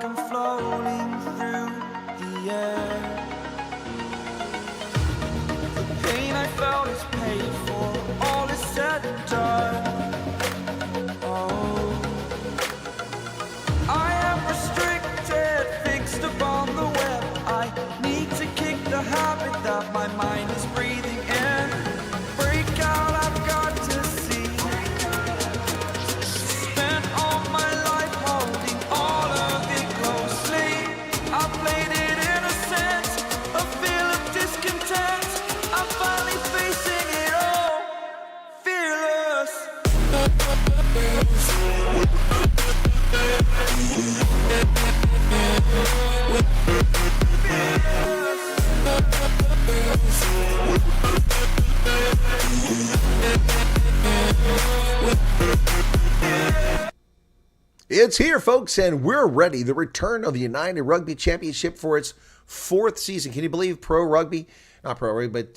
I'm floating through the air. The pain I felt is paid for, all is said and done. Oh, I am restricted, fixed upon the web. I need to kick the habit that my mind is breathing in. Break out, I've got to see. Spent all my life holding all of it closely. I played it innocent, a feel of discontent. I'm finally facing it all, fearless. It's here, folks, and we're ready. The return of the United Rugby Championship for its fourth season. Can you believe Pro Rugby, not Pro Rugby, but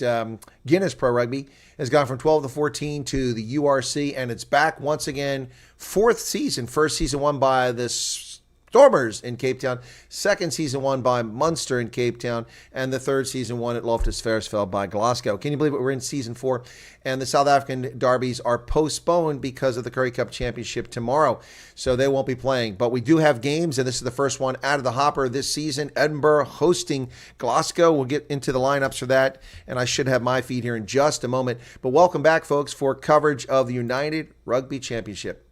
Guinness Pro Rugby has gone from 12 to 14 to the URC, and it's back once again. Fourth season. First season won by the Stormers in Cape Town. Second season won by Munster in Cape Town. And the third season won at Loftus Versfeld by Glasgow. Can you believe it? We're in season 4. And the South African derbies are postponed because of the Currie Cup Championship tomorrow. So they won't be playing. But we do have games, and this is the first one out of the hopper this season. Edinburgh hosting Glasgow. We'll get into the lineups for that. And I should have my feed here in just a moment. But welcome back, folks, for coverage of the United Rugby Championship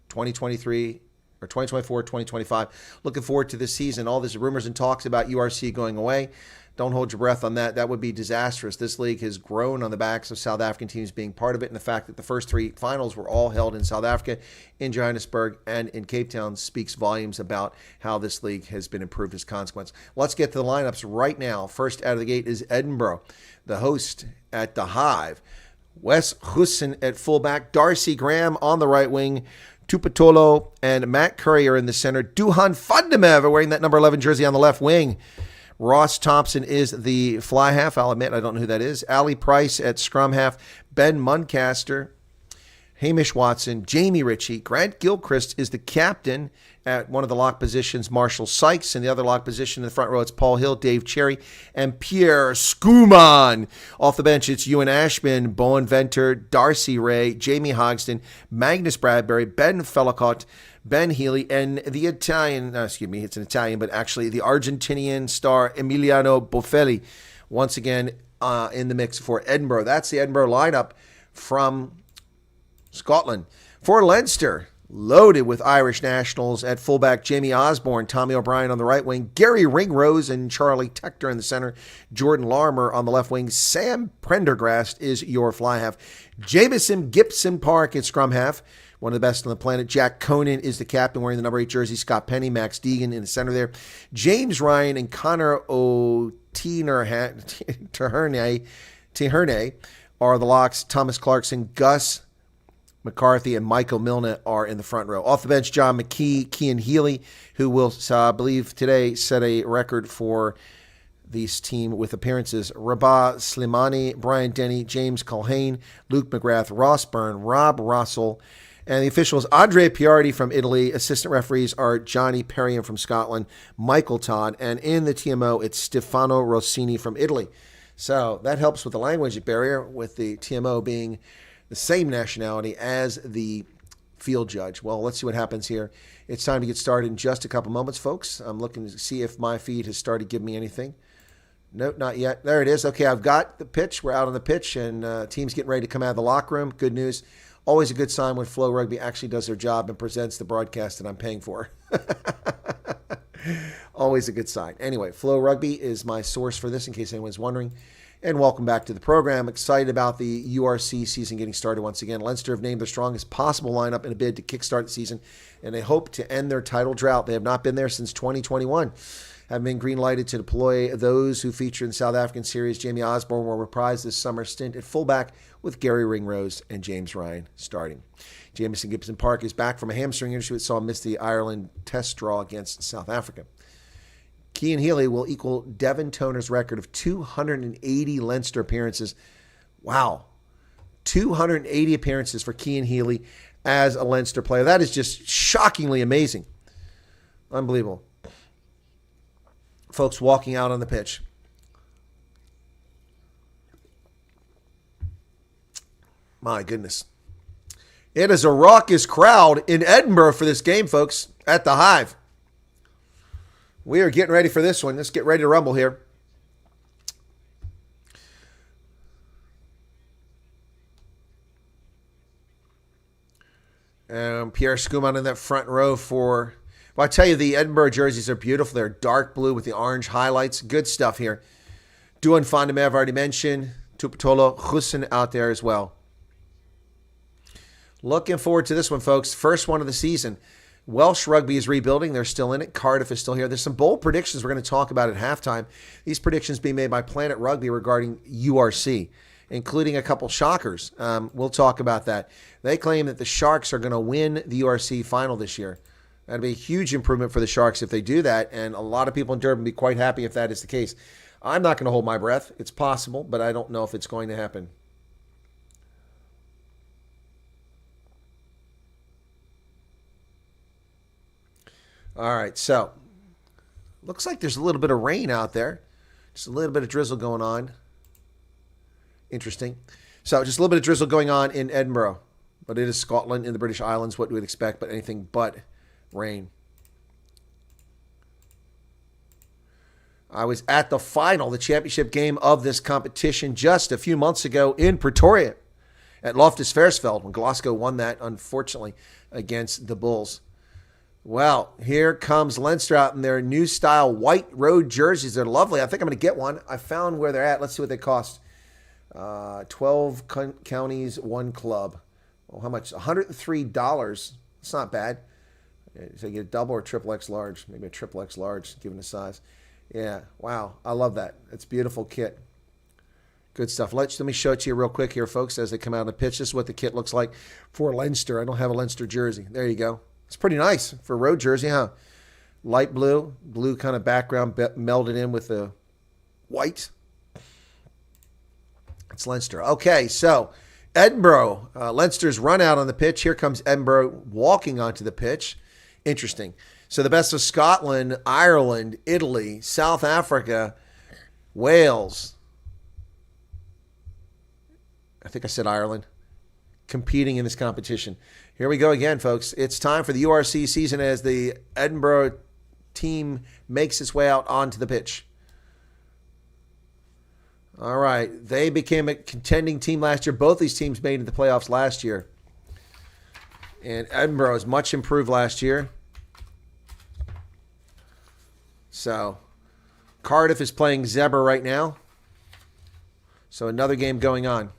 2023 or 2024, 2025. Looking forward to this season. All these rumors and talks about URC going away. Don't hold your breath on that. That would be disastrous. This league has grown on the backs of South African teams being part of it, and the fact that the first 3 finals were all held in South Africa, in Johannesburg, and in Cape Town speaks volumes about how this league has been improved as a consequence. Let's get to the lineups right now. First out of the gate is Edinburgh, the host at the Hive. Wes Husson at fullback, Darcy Graham on the right wing, Tupatolo and Matt Curry are in the center. Duhan Fundamev wearing that number 11 jersey on the left wing. Ross Thompson is the fly half. I'll admit I don't know who that is. Ali Price at scrum half. Ben Muncaster, Hamish Watson, Jamie Ritchie. Grant Gilchrist is the captain at one of the lock positions. Marshall Sykes in the other lock position in the front row. It's Paul Hill, Dave Cherry, and Pierre Skuman. Off the bench, it's Ewan Ashman, Bowen Venter, Darcy Ray, Jamie Hogston, Magnus Bradbury, Ben Fellicott, Ben Healy, and the Italian, it's an Italian, but actually the Argentinian star Emiliano Boffelli, once again in the mix for Edinburgh. That's the Edinburgh lineup from Scotland. For Leinster, loaded with Irish nationals at fullback, Jamie Osborne, Tommy O'Brien on the right wing, Gary Ringrose and Charlie Tector in the center, Jordan Larmer on the left wing, Sam Prendergast is your fly half, Jameson Gibson Park at scrum half, one of the best on the planet. Jack Conan is the captain wearing the number 8 jersey, Scott Penny, Max Deegan in the center there, James Ryan and Connor O'Tiherne are the locks, Thomas Clarkson, Gus McCarthy, and Michael Milne are in the front row. Off the bench, John McKee, Cian Healy, who will, I believe, today set a record for this team with appearances. Rabah Slimani, Brian Denny, James Culhane, Luke McGrath, Ross Byrne, Rob Russell, and the officials, Andre Piardi from Italy. Assistant referees are Johnny Perriam from Scotland, Michael Todd, and in the TMO, it's Stefano Rossini from Italy. So that helps with the language barrier, with the TMO being the same nationality as the field judge. Well, let's see what happens here. It's time to get started in just a couple moments, folks. I'm looking to see if my feed has started giving me anything. Nope, not yet. There it is. Okay, I've got the pitch. We're out on the pitch, and team's getting ready to come out of the locker room. Good news. Always a good sign when Flow Rugby actually does their job and presents the broadcast that I'm paying for. Always a good sign. Anyway, Flow Rugby is my source for this, in case anyone's wondering. And welcome back to the program. Excited about the URC season getting started once again. Leinster have named their strongest possible lineup in a bid to kickstart the season, and they hope to end their title drought. They have not been there since 2021. Have been green-lighted to deploy those who feature in the South African series. Jamie Osborne will reprise this summer stint at fullback with Gary Ringrose and James Ryan starting. Jamison Gibson Park is back from a hamstring injury that saw him miss the Ireland test draw against South Africa. Cian Healy will equal Devin Toner's record of 280 Leinster appearances. Wow. 280 appearances for Cian Healy as a Leinster player. That is just shockingly amazing. Unbelievable. folks walking out on the pitch. My goodness. It is a raucous crowd in Edinburgh for this game, folks, at the Hive. We are getting ready for this one. Let's get ready to rumble here. Pierre Schumann in that front row for... Well, I tell you, the Edinburgh jerseys are beautiful. They're dark blue with the orange highlights. Good stuff here. Duan Fondemev, I've already mentioned. Tupatolo Hussen out there as well. Looking forward to this one, folks. First one of the season. Welsh rugby is rebuilding. They're still in it. Cardiff is still here. There's some bold predictions we're going to talk about at halftime. These predictions being made by Planet Rugby regarding URC, including a couple shockers. We'll talk about that. They claim that the Sharks are going to win the URC final this year. That'd be a huge improvement for the Sharks if they do that, and a lot of people in Durban would be quite happy if that is the case. I'm not going to hold my breath. It's possible, but I don't know if it's going to happen. All right, so looks like there's a little bit of rain out there. Just a little bit of drizzle going on. Interesting. So just a little bit of drizzle going on in Edinburgh. But it is Scotland in the British Islands, what we would expect, but anything but rain. I was at the final, the championship game of this competition just a few months ago in Pretoria at Loftus Versfeld when Glasgow won that, unfortunately, against the Bulls. Well, here comes Leinster out in their new style white road jerseys. They're lovely. I think I'm going to get one. I found where they're at. Let's see what they cost. 12 counties, one club. Well, how much? $103. It's not bad. So you get a double or triple X large. Maybe a triple X large, given the size. Yeah, wow. I love that. It's a beautiful kit. Good stuff. Let me show it to you real quick here, folks, as they come out of the pitch. This is what the kit looks like for Leinster. I don't have a Leinster jersey. There you go. It's pretty nice for a road jersey, huh? Light blue kind of background melded in with the white. It's Leinster. Okay, so Edinburgh. Leinster's run out on the pitch. Here comes Edinburgh walking onto the pitch. Interesting. So the best of Scotland, Ireland, Italy, South Africa, Wales. I think I said Ireland. Competing in this competition. Here we go again, folks. It's time for the URC season as the Edinburgh team makes its way out onto the pitch. All right. They became a contending team last year. Both these teams made it to the playoffs last year. And Edinburgh is much improved last year. So Cardiff is playing Zebra right now. So another game going on.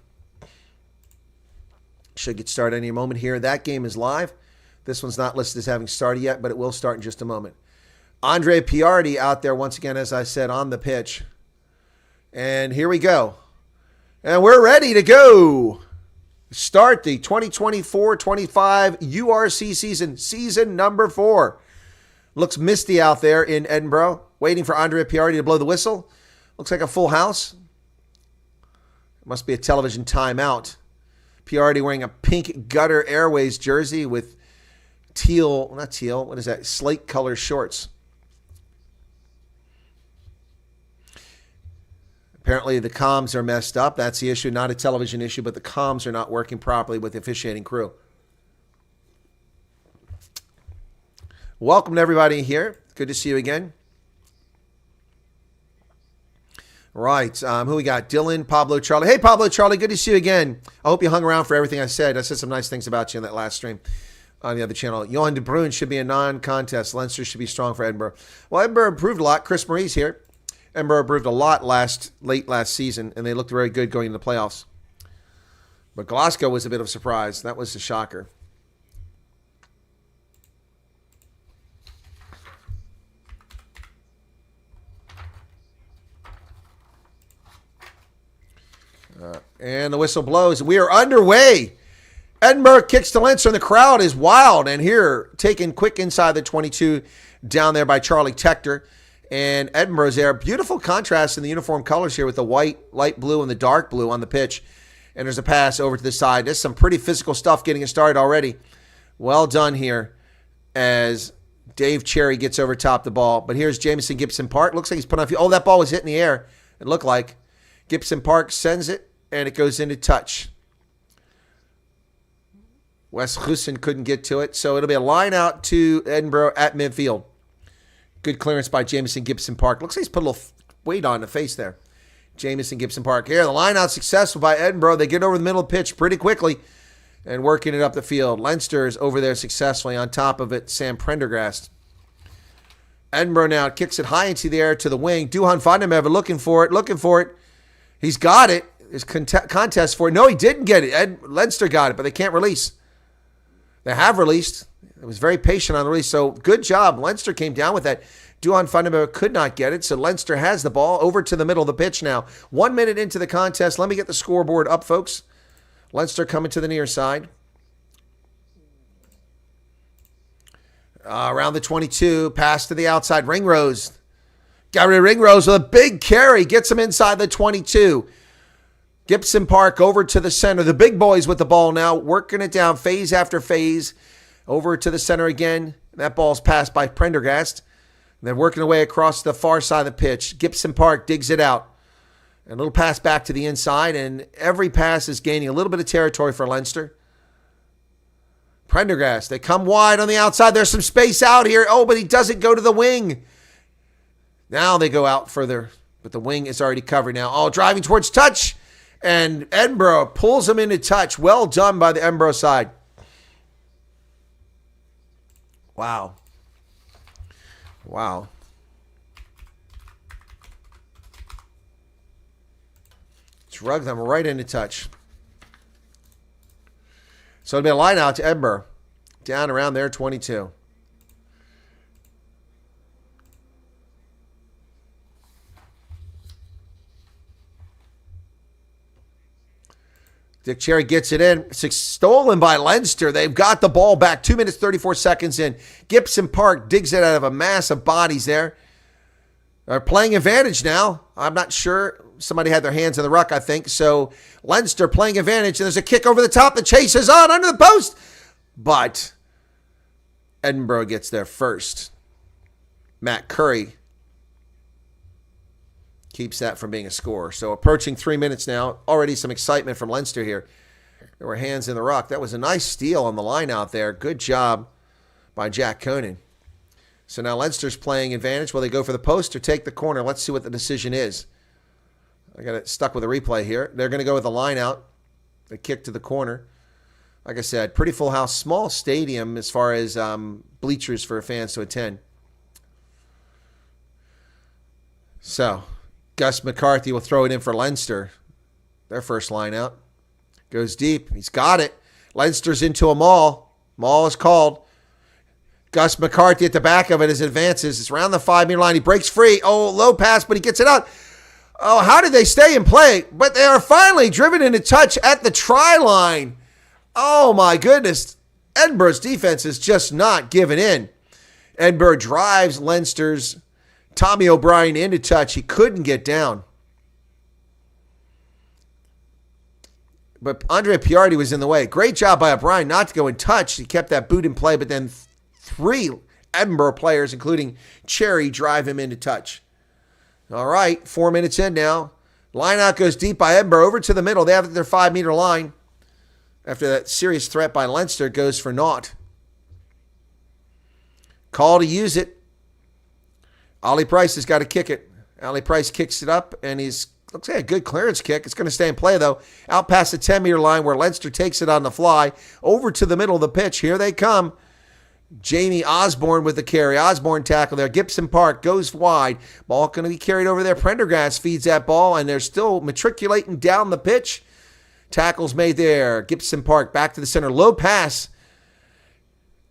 Should get started any moment here. That game is live. This one's not listed as having started yet, but it will start in just a moment. Andre Piardi out there once again, as I said, on the pitch. And here we go. And we're ready to go. Start the 2024-25 URC season number 4. Looks misty out there in Edinburgh. Waiting for Andre Piardi to blow the whistle. Looks like a full house. It must be a television timeout. Piardi wearing a pink Gutter Airways jersey with slate color shorts. Apparently the comms are messed up. That's the issue, not a television issue, but the comms are not working properly with the officiating crew. Welcome to everybody here. Good to see you again. Right. Who we got? Dylan, Pablo, Charlie. Hey, Pablo, Charlie. Good to see you again. I hope you hung around for everything I said. I said some nice things about you in that last stream on the other channel. Johan de Bruin should be a non-contest. Leinster should be strong for Edinburgh. Well, Edinburgh improved a lot. Chris Marie's here. Edinburgh improved a lot late last season, and they looked very good going into the playoffs. But Glasgow was a bit of a surprise. That was a shocker. And the whistle blows. We are underway. Edinburgh kicks to Leinster, and the crowd is wild. And here, taken quick inside the 22 down there by Charlie Tector. And Edinburgh's there. Beautiful contrast in the uniform colors here with the white, light blue, and the dark blue on the pitch. And there's a pass over to the side. There's some pretty physical stuff getting it started already. Well done here as Dave Cherry gets over top the ball. But here's Jamison Gibson Park. Looks like he's put on. Oh, that ball was hit in the air. It looked like. Gibson Park sends it, and it goes into touch. Wes Hussen couldn't get to it, so it'll be a line out to Edinburgh at midfield. Good clearance by Jamison Gibson Park. Looks like he's put a little weight on the face there. Jamison Gibson Park. Here, the line out successful by Edinburgh. They get over the middle of the pitch pretty quickly and working it up the field. Leinster is over there successfully. On top of it, Sam Prendergast. Edinburgh now kicks it high into the air to the wing. Duhan Vandenberg looking for it. He's got it. There's contest for it. No, he didn't get it. Leinster got it, but they can't release. They have released. It was very patient on the release, so good job. Leinster came down with that. Duhan Vandenberg could not get it, so Leinster has the ball over to the middle of the pitch now. 1 minute into the contest. Let me get the scoreboard up, folks. Leinster coming to the near side. Around the 22, pass to the outside. Ringrose. Gary Ringrose with a big carry. Gets him inside the 22. Gibson Park over to the center. The big boys with the ball now, working it down phase after phase. Over to the center again. That ball's passed by Prendergast. They're working away across the far side of the pitch. Gibson Park digs it out. A little pass back to the inside, and every pass is gaining a little bit of territory for Leinster. Prendergast, they come wide on the outside. There's some space out here. Oh, but he doesn't go to the wing. Now they go out further, but the wing is already covered now. Oh, driving towards touch, and Edinburgh pulls him into touch. Well done by the Edinburgh side. Wow. Drug them right into touch. So it'll be a line out to Edinburgh. Down around there, 22. Dick Cherry gets it in. Stolen by Leinster. They've got the ball back. 2 minutes, 34 seconds in. Gibson Park digs it out of a mass of bodies there. They're playing advantage now. I'm not sure. Somebody had their hands in the ruck, I think. So Leinster playing advantage. And there's a kick over the top. The chase is on under the post. But Edinburgh gets there first. Matt Curry keeps that from being a score. So approaching 3 minutes now. Already some excitement from Leinster here. There were hands in the ruck. That was a nice steal on the line out there. Good job by Jack Conan. So now Leinster's playing advantage. Will they go for the post or take the corner? Let's see what the decision is. I got it stuck with a replay here. They're going to go with the line out. The kick to the corner. Like I said, pretty full house. Small stadium as far as bleachers for fans to attend. So Gus McCarthy will throw it in for Leinster. Their first line out. Goes deep. He's got it. Leinster's into a maul. Maul is called. Gus McCarthy at the back of it as it advances. It's around the 5-meter line. He breaks free. Oh, low pass, but he gets it out. Oh, how did they stay in play? But they are finally driven into touch at the try line. Oh, my goodness. Edinburgh's defense is just not giving in. Edinburgh drives Leinster's Tommy O'Brien into touch. He couldn't get down. But Andre Piardi was in the way. Great job by O'Brien not to go in touch. He kept that boot in play, but then 3 Edinburgh players, including Cherry, drive him into touch. All right, 4 minutes in now. Line out goes deep by Edinburgh over to the middle. They have their 5-meter line. After that serious threat by Leinster goes for naught. Call to use it. Ollie Price has got to kick it. Ollie Price kicks it up, and looks like a good clearance kick. It's going to stay in play, though. Out past the 10-meter line where Leinster takes it on the fly. Over to the middle of the pitch. Here they come. Jamie Osborne with the carry. Osborne tackle there. Gibson Park goes wide. Ball going to be carried over there. Prendergast feeds that ball, and they're still matriculating down the pitch. Tackles made there. Gibson Park back to the center. Low pass.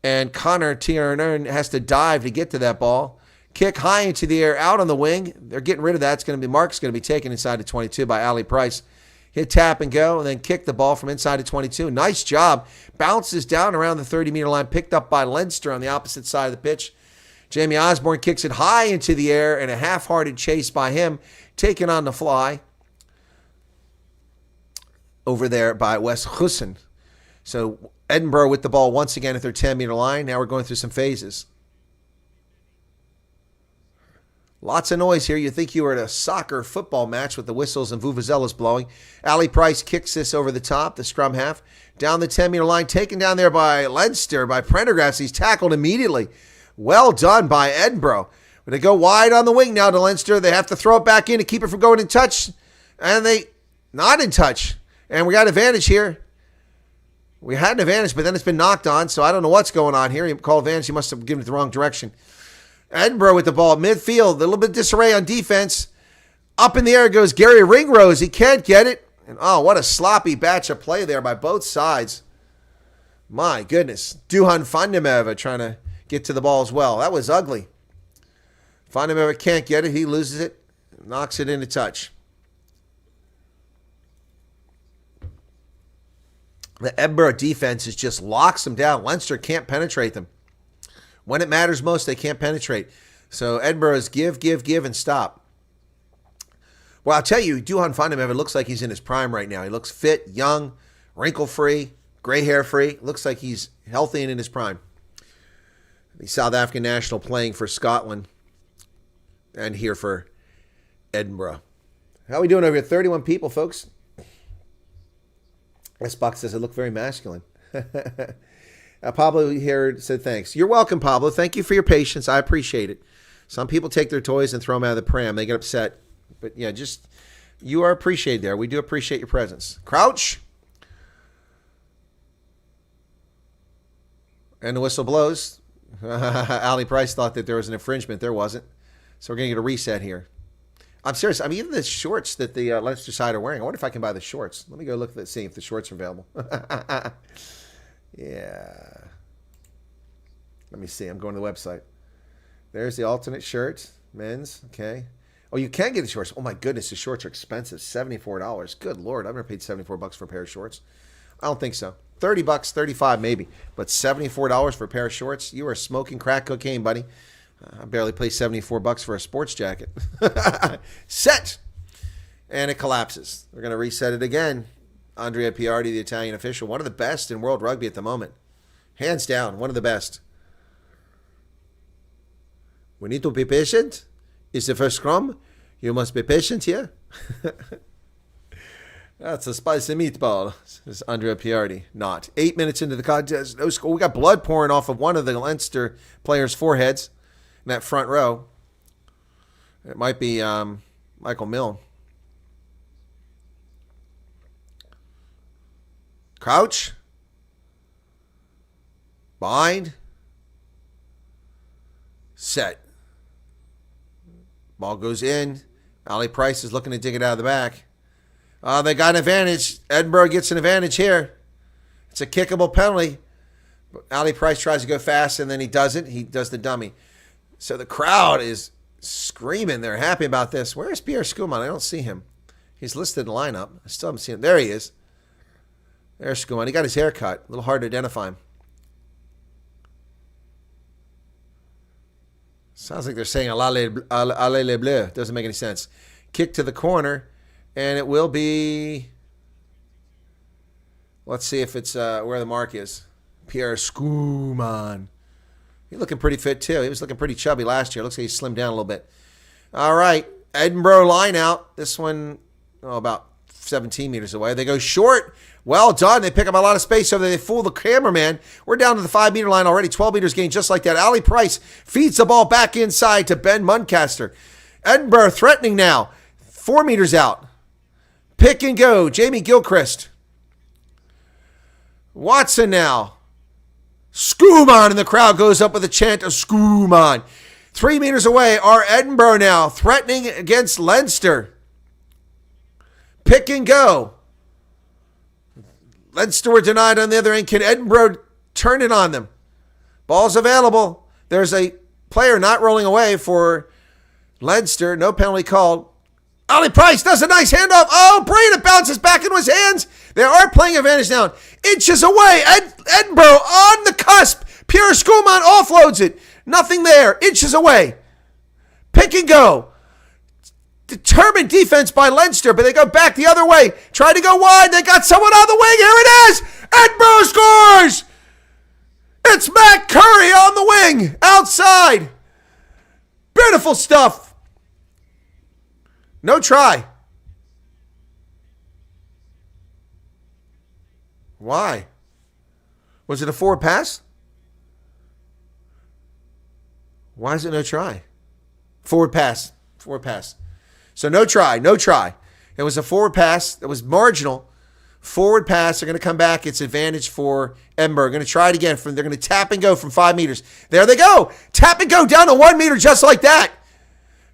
And Connor Tiernan has to dive to get to that ball. Kick high into the air, out on the wing. They're getting rid of that. Mark's going to be taken inside the 22 by Ali Price. Hit tap and go, and then kick the ball from inside the 22. Nice job. Bounces down around the 30-meter line, picked up by Leinster on the opposite side of the pitch. Jamie Osborne kicks it high into the air, and a half-hearted chase by him, taken on the fly over there by Wes Hussen. So Edinburgh with the ball once again at their 10-meter line. Now we're going through some phases. Lots of noise here. You think you were at a soccer football match with the whistles and vuvuzelas blowing. Ali Price kicks this over the top, the scrum half. Down the 10-meter line, taken down there by Leinster, by Prendergast. He's tackled immediately. Well done by Edinburgh. But they go wide on the wing now to Leinster. They have to throw it back in to keep it from going in touch. And they not in touch. And we got advantage here. We had an advantage, but then it's been knocked on, so I don't know what's going on here. He called advantage. He must have given it the wrong direction. Edinburgh with the ball, midfield, a little bit disarray on defense. Up in the air goes Gary Ringrose. He can't get it. And oh, what a sloppy batch of play there by both sides. My goodness. Duhan Vandemeva trying to get to the ball as well. That was ugly. Vandemeva can't get it. He loses it. Knocks it into touch. The Edinburgh defense is just locks them down. Leinster can't penetrate them. When it matters most, they can't penetrate. So Edinburgh is give, and stop. Well, I'll tell you, Duhan Vandemeva looks like he's in his prime right now. He looks fit, young, wrinkle-free, gray hair-free. Looks like he's healthy and in his prime. The South African national playing for Scotland and here for Edinburgh. How are we doing over here? 31 people, folks. S-Box says I look very masculine. Pablo here said thanks. You're welcome, Pablo. Thank you for your patience. I appreciate it. Some people take their toys and throw them out of the pram. They get upset. But yeah, just you are appreciated there. We do appreciate your presence. Crouch. And the whistle blows. Ali Price thought that there was an infringement. There wasn't. So we're going to get a reset here. I'm serious. I mean, even the shorts that the Leinster side are wearing. I wonder if I can buy the shorts. Let me go look at see if the shorts are available. Yeah. Let me see. I'm going to the website. There's the alternate shirt. Men's. Okay. Oh, you can get the shorts. Oh, my goodness. The shorts are expensive. $74. Good Lord. I've never paid $74 for a pair of shorts. I don't think so. $30, $35 maybe. But $74 for a pair of shorts? You are smoking crack cocaine, buddy. I barely pay $74 for a sports jacket. Set. And it collapses. We're going to reset it again. Andrea Piardi, the Italian official, one of the best in world rugby at the moment. Hands down, one of the best. We need to be patient. It's the first scrum. You must be patient here. That's a spicy meatball, says Andrea Piardi. Not. 8 minutes into the contest, no score. We got blood pouring off of one of the Leinster players' foreheads in that front row. It might be Michael Milne. Crouch. Bind. Set. Ball goes in. Ali Price is looking to dig it out of the back. They got an advantage. Edinburgh gets an advantage here. It's a kickable penalty. Ali Price tries to go fast, and then he doesn't. He does the dummy. So the crowd is screaming. They're happy about this. Where is Pierre Schoeman? I don't see him. He's listed in the lineup. I still haven't seen him. There he is. There's Schoeman. He got his hair cut. A little hard to identify him. Sounds like they're saying allez les bleus. Doesn't make any sense. Kick to the corner, and it will be... Let's see if it's where the mark is. Pierre Schoeman. He's looking pretty fit, too. He was looking pretty chubby last year. Looks like he slimmed down a little bit. All right. Edinburgh line out. This one, about 17 meters away. They go short. Well done. They pick up a lot of space so they fool the cameraman. We're down to the 5-meter line already. 12 meters gained just like that. Ali Price feeds the ball back inside to Ben Muncaster. Edinburgh threatening now. 4 meters out. Pick and go. Jamie Gilchrist. Watson now. Schoeman, and the crowd goes up with a chant of Schoeman. 3 meters away are Edinburgh now, threatening against Leinster. Pick and go. Leinster were denied on the other end. Can Edinburgh turn it on them? Ball's available. There's a player not rolling away for Leinster. No penalty called. Ali Price does a nice handoff. Oh, Brain, it bounces back into his hands. They are playing advantage now. Inches away. Edinburgh on the cusp. Pierre Schoeman offloads it. Nothing there. Inches away. Pick and go. Determined defense by Leinster, but they go back the other way. Try to go wide. They got someone on the wing. Here it is. Edinburgh scores. It's Matt Curry on the wing. Outside. Beautiful stuff. No try. Why? Was it a forward pass? Why is it no try? Forward pass. Forward pass. So no try. No try. It was a forward pass that was marginal. Forward pass. They're going to come back. It's advantage for Edinburgh. Going to try it again. They're going to tap and go from 5 meters. There they go. Tap and go down to 1 meter just like that.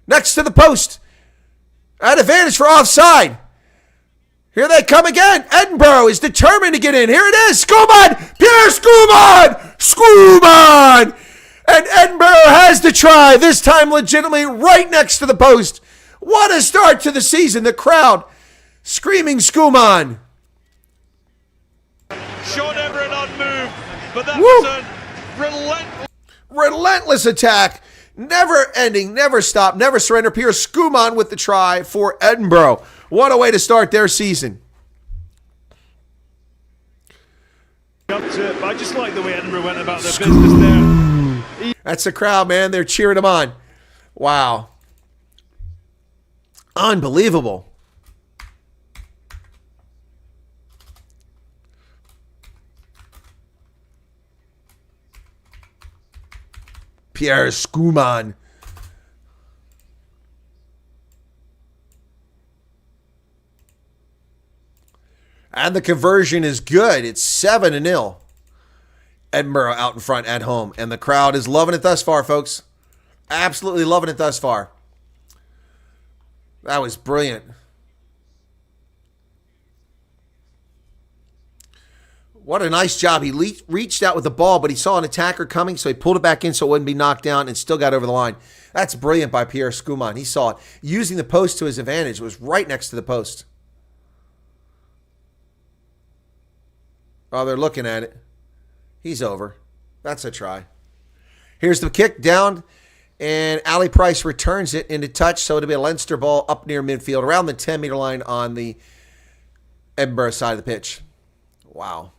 Next to the post. At advantage for offside. Here they come again. Edinburgh is determined to get in. Here it is. Skuman. Pierre Skuman. Skuman. And Edinburgh has the try. This time legitimately right next to the post. What a start to the season. The crowd screaming Skuman. Sean Everett unmoved, but that was a relentless attack. Never ending, never stop, never surrender. Pierce Skuman with the try for Edinburgh. What a way to start their season. I just like the way Edinburgh went about their business there. That's the crowd, man. They're cheering him on. Wow. Unbelievable. Pierre Skuman. And the conversion is good. It's 7-0. Edinburgh out in front at home. And the crowd is loving it thus far, folks. Absolutely loving it thus far. That was brilliant. What a nice job. He reached out with the ball, but he saw an attacker coming, so he pulled it back in so it wouldn't be knocked down and still got over the line. That's brilliant by Pierre Skuman. He saw it. Using the post to his advantage. It was right next to the post. Oh, they're looking at it. He's over. That's a try. Here's the kick down, and Ali Price returns it into touch, so it'll be a Leinster ball up near midfield, around the 10-meter line on the Edinburgh side of the pitch. Wow.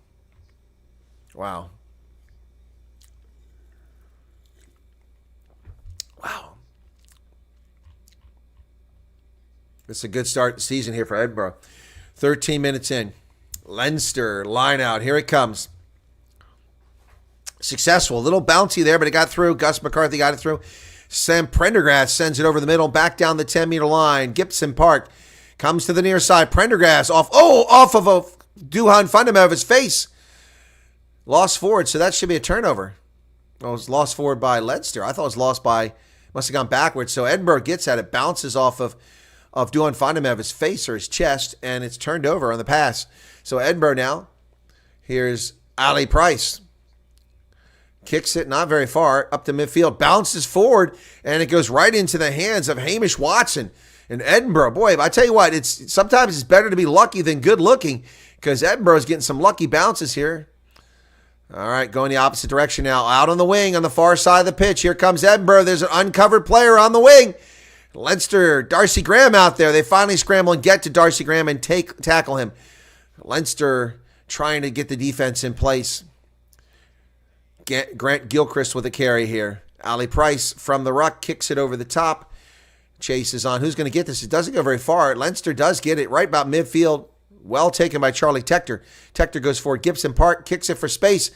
Wow. Wow. This is a good start to the season here for Edinburgh. 13 minutes in. Leinster line out. Here it comes. Successful. A little bouncy there, but it got through. Gus McCarthy got it through. Sam Prendergast sends it over the middle, back down the 10-meter line. Gibson Park comes to the near side. Prendergast off of a Duhan Fundamov's face. Lost forward, so that should be a turnover. Well, it was lost forward by Leinster. I thought it was lost by, must have gone backwards. So Edinburgh gets at it, bounces off of Duhan Fundamov's face or his chest, and it's turned over on the pass. So Edinburgh now, here's Ali Price. Kicks it not very far, up to midfield, bounces forward, and it goes right into the hands of Hamish Watson. And Edinburgh, boy, I tell you what, sometimes it's better to be lucky than good looking, because Edinburgh's getting some lucky bounces here. All right, going the opposite direction now. Out on the wing on the far side of the pitch. Here comes Edinburgh. There's an uncovered player on the wing. Leinster, Darcy Graham out there. They finally scramble and get to Darcy Graham and tackle him. Leinster trying to get the defense in place. Grant Gilchrist with a carry here. Ali Price from the ruck kicks it over the top. Chase is on. Who's going to get this? It doesn't go very far. Leinster does get it right about midfield. Well taken by Charlie Tector. Tector goes forward. Gibson Park kicks it for space.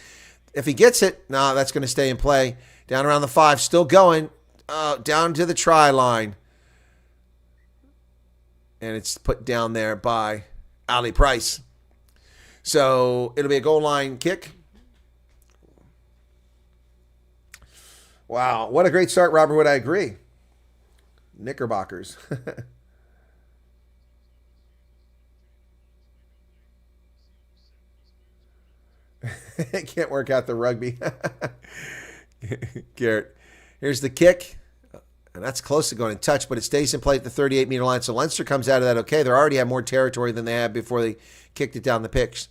If he gets it, no, that's going to stay in play. Down around the 5, still going. Down to the try line. And it's put down there by Ali Price. So it'll be a goal line kick. Wow, what a great start, Robert Wood. I agree. Knickerbockers. Can't work out the rugby. Garrett. Here's the kick. And that's close to going in touch, but it stays in play at the 38-meter line. So Leinster comes out of that okay. They already have more territory than they had before they kicked it down the pitch.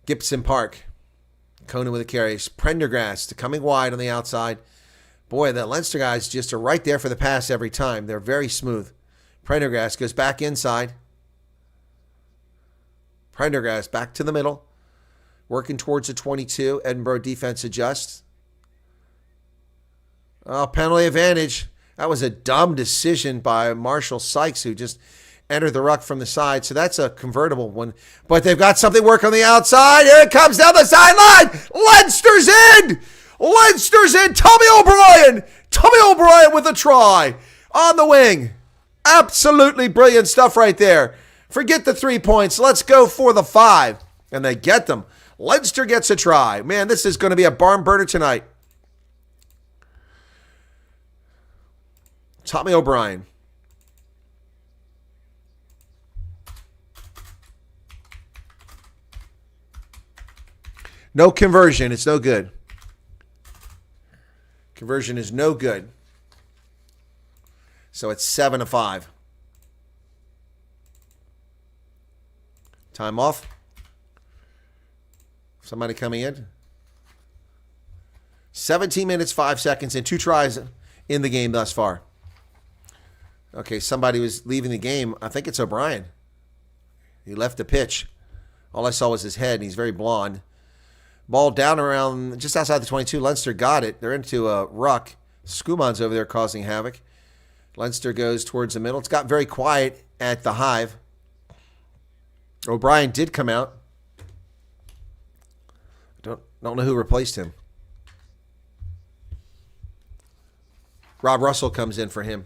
Gibson Park. Conan with a carry. Prendergast coming wide on the outside. Boy, the Leinster guys just are right there for the pass every time. They're very smooth. Prendergast goes back inside. Prendergast back to the middle. Working towards the 22. Edinburgh defense adjusts. Oh, penalty advantage. That was a dumb decision by Marshall Sykes, who just entered the ruck from the side. So that's a convertible one. But they've got something work on the outside. Here it comes down the sideline. Leinster's in. Leinster's in. Tommy O'Brien. Tommy O'Brien with a try on the wing. Absolutely brilliant stuff right there. Forget the 3 points. Let's go for the 5. And they get them. Leinster gets a try. Man, this is going to be a barn burner tonight. Tommy O'Brien. No conversion. It's no good. Conversion is no good. So it's 7-5. Time off. Somebody coming in. 17 minutes, 5 seconds, and 2 tries in the game thus far. Okay, somebody was leaving the game. I think it's O'Brien. He left the pitch. All I saw was his head, and he's very blonde. Ball down around just outside the 22. Leinster got it. They're into a ruck. Skuman's over there causing havoc. Leinster goes towards the middle. It's got very quiet at the Hive. O'Brien did come out. Don't know who replaced him. Rob Russell comes in for him.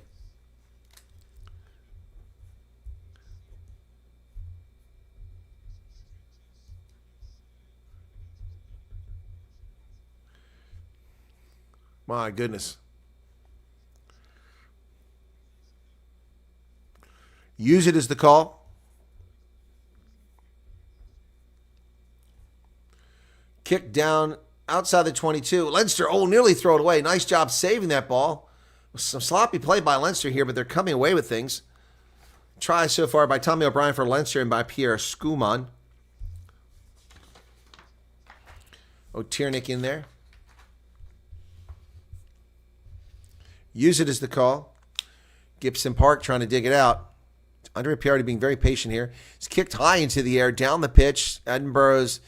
My goodness. Use it as the call. Kick down outside the 22. Leinster, nearly throw it away. Nice job saving that ball. Some sloppy play by Leinster here, but they're coming away with things. Try so far by Tommy O'Brien for Leinster and by Pierre Skuman. O'Tiernick in there. Use it as the call. Gibson Park trying to dig it out. Andre Piardi being very patient here. It's kicked high into the air, down the pitch. Edinburgh's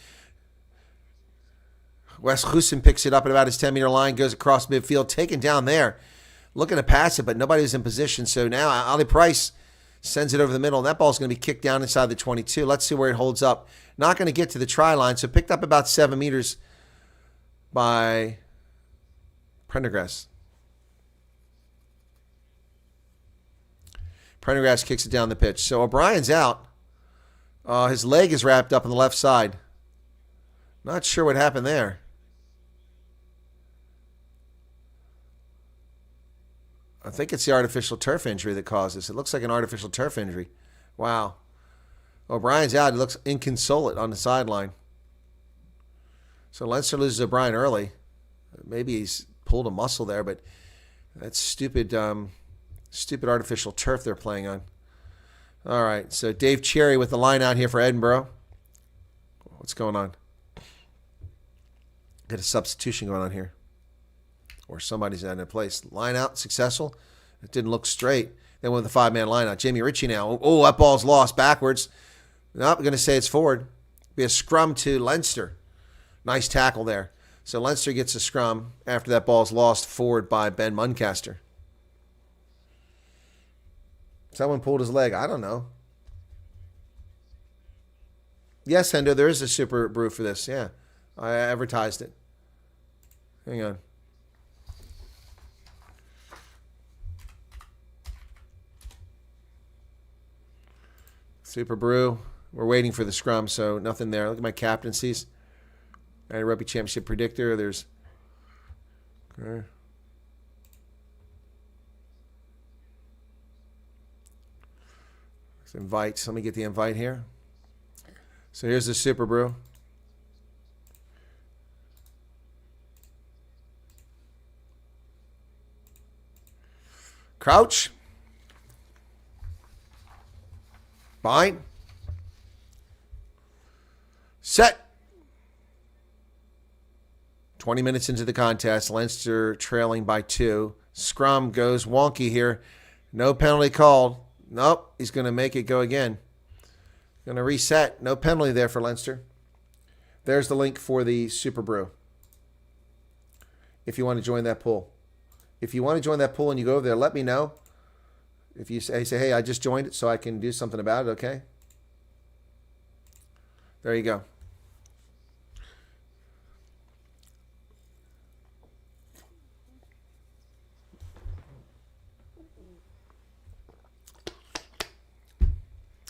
Wes Goosen picks it up at about his 10-meter line, goes across midfield, taken down there. Looking to pass it, but nobody was in position. So now Ali Price sends it over the middle. That ball's going to be kicked down inside the 22. Let's see where it holds up. Not going to get to the try line, so picked up about 7 meters by Prendergast. Prendergast kicks it down the pitch. So O'Brien's out. His leg is wrapped up on the left side. Not sure what happened there. I think it's the artificial turf injury that caused this. It looks like an artificial turf injury. Wow. O'Brien's out. He looks inconsolate on the sideline. So Leinster loses O'Brien early. Maybe he's pulled a muscle there, but that's stupid artificial turf they're playing on. All right, so Dave Cherry with the line out here for Edinburgh. What's going on? Got a substitution going on here. Or somebody's out in place. Line out, successful. It didn't look straight. Then went with the 5-man line out. Jamie Ritchie now. Oh, that ball's lost backwards. Nope, I'm going to say it's forward. Be a scrum to Leinster. Nice tackle there. So Leinster gets a scrum after that ball's lost forward by Ben Muncaster. Someone pulled his leg. I don't know. Yes, Hendo, there is a super brew for this. Yeah, I advertised it. Hang on. Super brew. We're waiting for the scrum, so nothing there. Look at my captaincies. United Rugby Championship predictor. There's... Okay. Let's invite. Let me get the invite here. So here's the Super Brew. Crouch. Bind. Set. 20 minutes into the contest. Leinster trailing by 2. Scrum goes wonky here. No penalty called. Nope. He's going to make it go again. Going to reset. No penalty there for Leinster. There's the link for the Super Brew, if you want to join that pool. If you want to join that pool and you go over there, let me know. If you say, hey, I just joined it so I can do something about it, okay? There you go.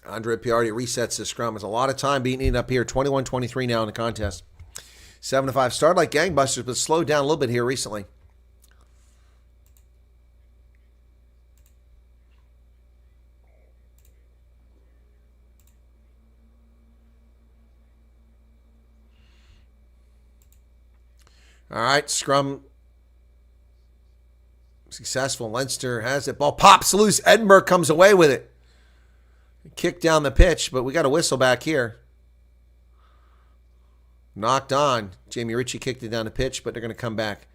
Andre Piardi resets the scrum. There's a lot of time being eaten up here. 21-23 now in the contest. 7-5. Started like gangbusters, but slowed down a little bit here recently. All right, scrum successful. Leinster has it. Ball pops loose. Edinburgh comes away with it. Kick down the pitch, but we got a whistle back here. Knocked on. Jamie Ritchie kicked it down the pitch, but they're going to come back.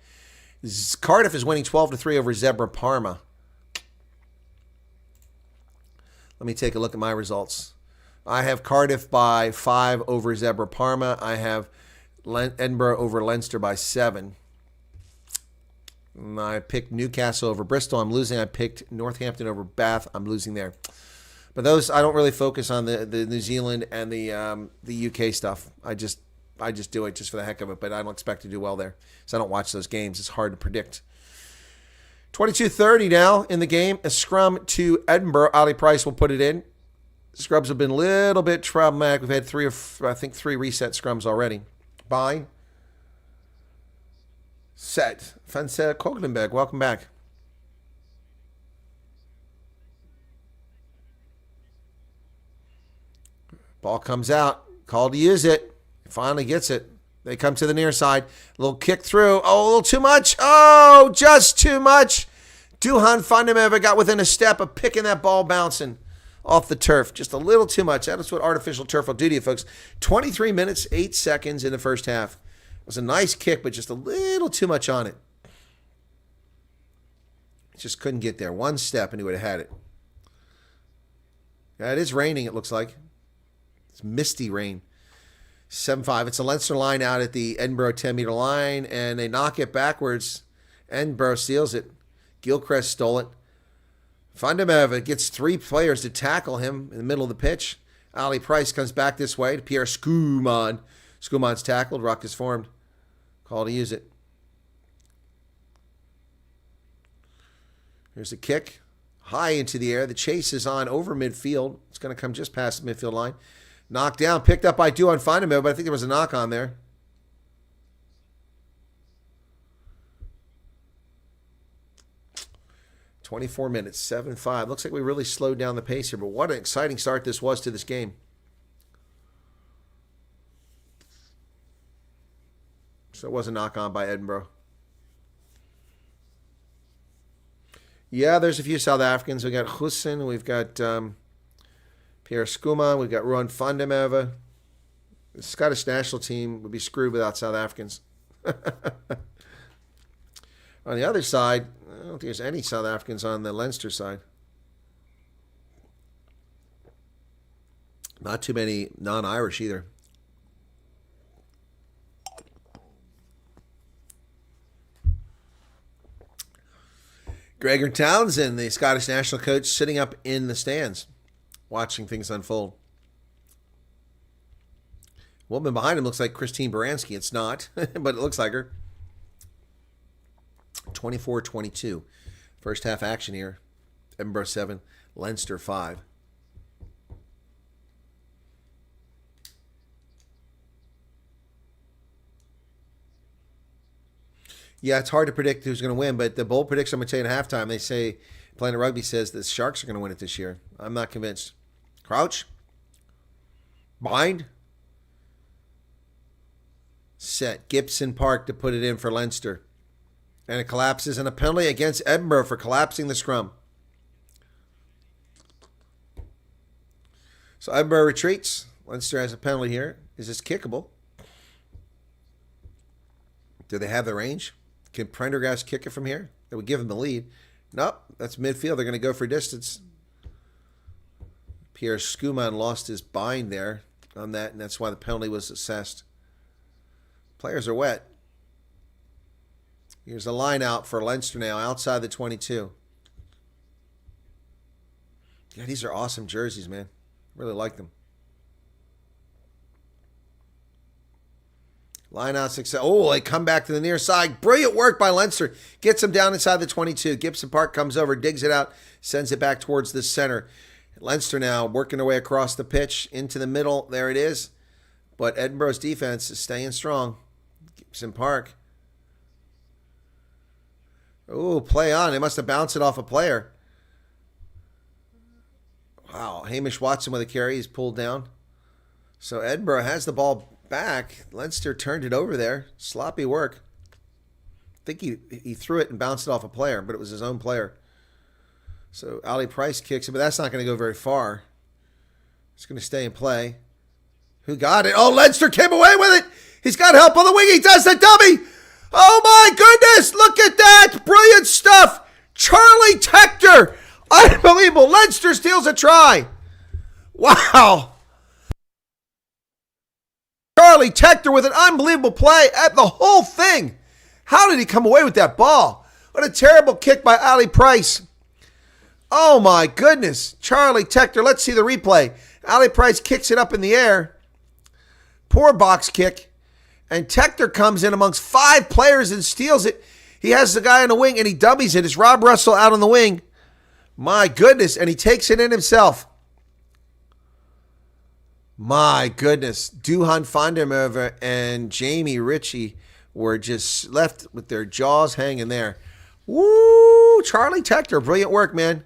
Cardiff is winning 12-3 over Zebra Parma. Let me take a look at my results. I have Cardiff by 5 over Zebra Parma. I have Edinburgh over Leinster by 7. I picked Newcastle over Bristol. I'm losing. I picked Northampton over Bath. I'm losing there. But those, I don't really focus on the New Zealand and the UK stuff. I just do it just for the heck of it. But I don't expect to do well there, so I don't watch those games. It's hard to predict. 22-30 now in the game. A scrum to Edinburgh. Ali Price will put it in. Scrubs have been a little bit problematic. We've had 3 reset scrums already. Bind. Set. Fence Kogelenberg, welcome back. Ball comes out. Call to use it. Finally gets it. They come to the near side. A little kick through. Oh, a little too much. Oh, just too much. Duhan Fundamental got within a step of picking that ball bouncing off the turf. Just a little too much. That is what artificial turf will do to you, folks. 23 minutes, 8 seconds in the first half. It was a nice kick, but just a little too much on it. Just couldn't get there. One step and he would have had it. Yeah, it is raining, it looks like. It's misty rain. 7-5. It's a Leinster line out at the Edinburgh 10-meter line, and they knock it backwards. Edinburgh steals it. Gilchrist stole it. Fundamental gets 3 players to tackle him in the middle of the pitch. Ali Price comes back this way to Pierre Schumann. Schumann's tackled. Ruck is formed. Call to use it. Here's a kick. High into the air. The chase is on over midfield. It's going to come just past the midfield line. Knocked down. Picked up by Duhan Fundamental, but I think there was a knock on there. "24 minutes, 7-5. Looks like we really slowed down the pace here, but what an exciting start this was to this game. So it was a knock on by Edinburgh. Yeah, there's a few South Africans. We've got Hussein. We've got Pierre Skuma. We've got Ruan Fundamental. The Scottish national team would be screwed without South Africans. On the other side, I don't think there's any South Africans on the Leinster side. Not too many non-Irish either. Gregor Townsend, the Scottish national coach, sitting up in the stands, watching things unfold. Woman behind him looks like Christine Baranski. It's not, but it looks like her. 24-22. First half action here. Edinburgh 7, Leinster 5. Yeah, it's hard to predict who's going to win, but the bold prediction I'm going to tell you at halftime, they say, Planet Rugby says the Sharks are going to win it this year. I'm not convinced. Crouch. Bind. Set. Gibson Park to put it in for Leinster. And it collapses, and a penalty against Edinburgh for collapsing the scrum. So Edinburgh retreats. Leinster has a penalty here. Is this kickable? Do they have the range? Can Prendergast kick it from here? That would give them the lead. Nope, that's midfield. They're going to go for distance. Pierre Schumann lost his bind there on that, and that's why the penalty was assessed. Players are wet. Here's a line out for Leinster now, outside the 22. Yeah, these are awesome jerseys, man. Really like them. Line out success. Oh, they come back to the near side. Brilliant work by Leinster. Gets him down inside the 22. Gibson Park comes over, digs it out, sends it back towards the center. Leinster now working their way across the pitch into the middle. There it is. But Edinburgh's defense is staying strong. Gibson Park. Oh, play on. They must have bounced it off a player. Wow. Hamish Watson with a carry. He's pulled down. So Edinburgh has the ball back. Leinster turned it over there. Sloppy work. I think he threw it and bounced it off a player, but it was his own player. So Ali Price kicks it, but that's not going to go very far. It's going to stay in play. Who got it? Oh, Leinster came away with it. He's got help on the wing. He does the dummy. Oh, my goodness. Look at that. Brilliant stuff. Charlie Tector. Unbelievable. Leinster steals a try. Wow. Charlie Tector with an unbelievable play at the whole thing. How did he come away with that ball? What a terrible kick by Ali Price. Oh, my goodness. Charlie Tector. Let's see the replay. Ali Price kicks it up in the air. Poor box kick. And Tector comes in amongst 5 players and steals it. He has the guy on the wing and he dummies it. It's Rob Russell out on the wing. My goodness. And he takes it in himself. My goodness. Duhan Vandermerve and Jamie Ritchie were just left with their jaws hanging there. Woo! Charlie Tector. Brilliant work, man.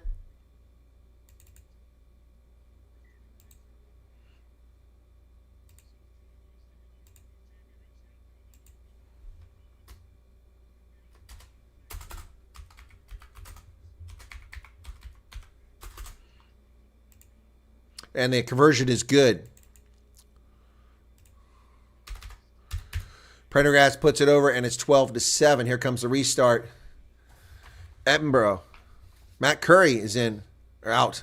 And the conversion is good. Prendergast puts it over, and it's 12-7. Here comes the restart. Edinburgh. Matt Curry is in, or out.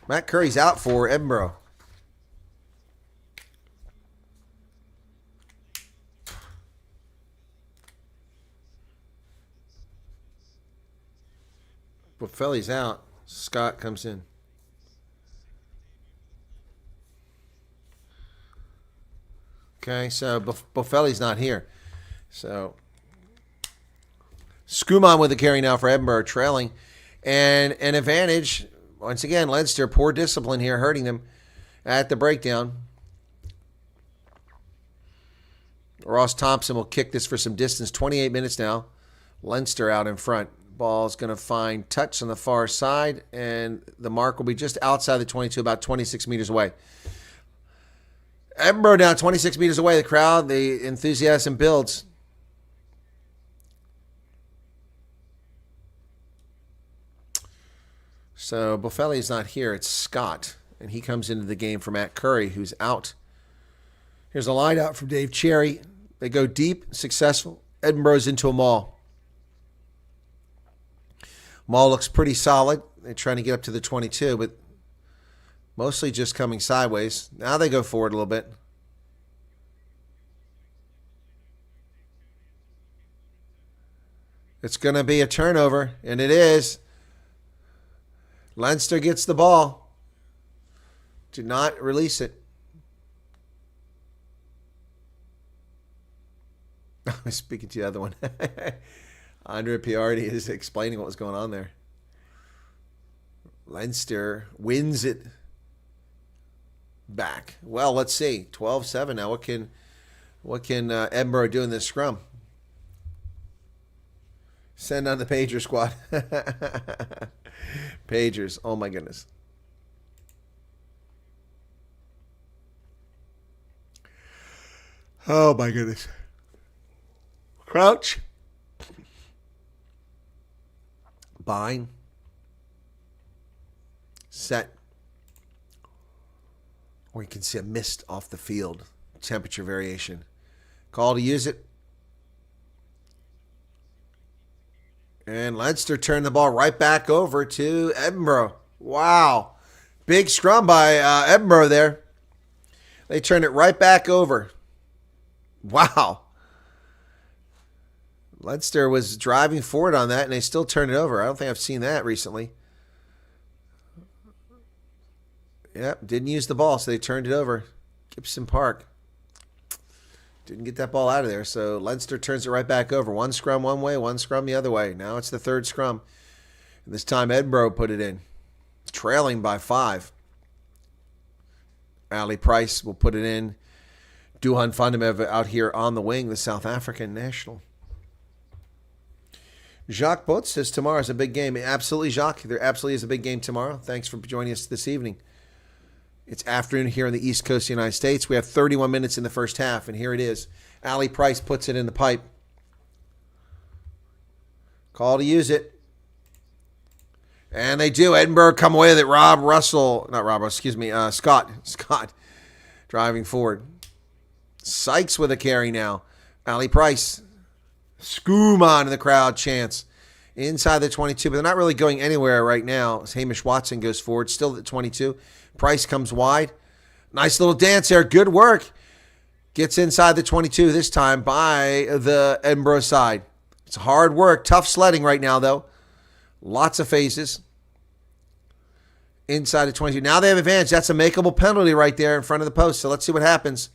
Matt Curry's out for Edinburgh. Buffelli's out. Scott comes in. Okay, so Buffelli's not here. So Skuman with the carry now for Edinburgh, trailing. And an advantage, once again, Leinster, poor discipline here, hurting them at the breakdown. Ross Thompson will kick this for some distance. 28 minutes now. Leinster out in front. Ball's going to find touch on the far side, and the mark will be just outside the 22, about 26 meters away. Edinburgh now 26 meters away. The crowd, the enthusiasm builds. So Buffelli's not here. It's Scott, and he comes into the game for Matt Curry, who's out. Here's a line out from Dave Cherry. They go deep, successful. Edinburgh's into a maul. Maul looks pretty solid. They're trying to get up to the 22, but mostly just coming sideways. Now they go forward a little bit. It's going to be a turnover, and it is. Leinster gets the ball. Do not release it. I'm speaking to the other one. Andre Piardi is explaining what was going on there. Leinster wins it back. Well, let's see. 12-7 now. What can Edinburgh do in this scrum? Send on the pager squad. Pagers. Oh, my goodness. Oh, my goodness. Crouch. Bind. Set. Or you can see a mist off the field. Temperature variation. Call to use it. And Leinster turned the ball right back over to Edinburgh. Wow. Big scrum by Edinburgh there. They turned it right back over. Wow. Leinster was driving forward on that, and they still turned it over. I don't think I've seen that recently. Yep, didn't use the ball, so they turned it over. Gibson Park. Didn't get that ball out of there, so Leinster turns it right back over. One scrum one way, one scrum the other way. Now it's the third scrum. And this time Edinburgh put it in, trailing by 5. Ali Price will put it in. Duhan Vandemev out here on the wing, the South African national. Jacques Botz says tomorrow's a big game. Absolutely, Jacques. There absolutely is a big game tomorrow. Thanks for joining us this evening. It's afternoon here on the East Coast of the United States. We have 31 minutes in the first half, and here it is. Ali Price puts it in the pipe. Call to use it. And they do. Edinburgh come away with it. Scott driving forward. Sykes with a carry now. Ali Price. Skooma in the crowd chants. Inside the 22, but they're not really going anywhere right now. As Hamish Watson goes forward, still at 22. Price comes wide. Nice little dance there. Good work. Gets inside the 22 this time by the Edinburgh side. It's hard work. Tough sledding right now, though. Lots of phases. Inside the 22. Now they have advantage. That's a makeable penalty right there in front of the post. So let's see what happens.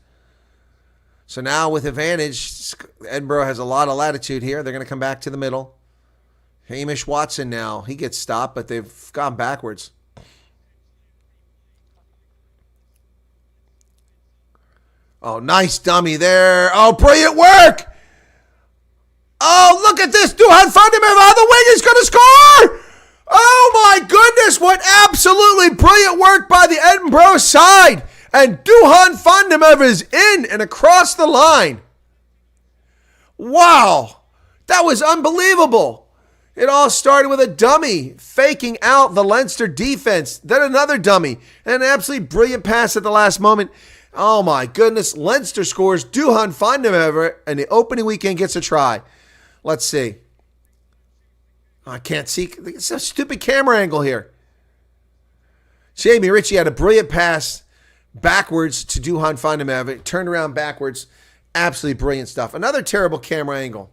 So now with advantage, Edinburgh has a lot of latitude here. They're going to come back to the middle. Hamish Watson now. He gets stopped, but they've gone backwards. Oh, nice dummy there. Oh, brilliant work. Oh, look at this. Duhan Vandemev on the wing is going to score. Oh, my goodness. What absolutely brilliant work by the Edinburgh side. And Duhan Vandemev is in and across the line. Wow. That was unbelievable. It all started with a dummy faking out the Leinster defense. Then another dummy. And an absolutely brilliant pass at the last moment. Oh, my goodness. Leinster scores. Duhan Vandemev and the opening weekend gets a try. Let's see. I can't see. It's a stupid camera angle here. Jamie Ritchie had a brilliant pass backwards to Duhan Vandemev. It turned around backwards. Absolutely brilliant stuff. Another terrible camera angle.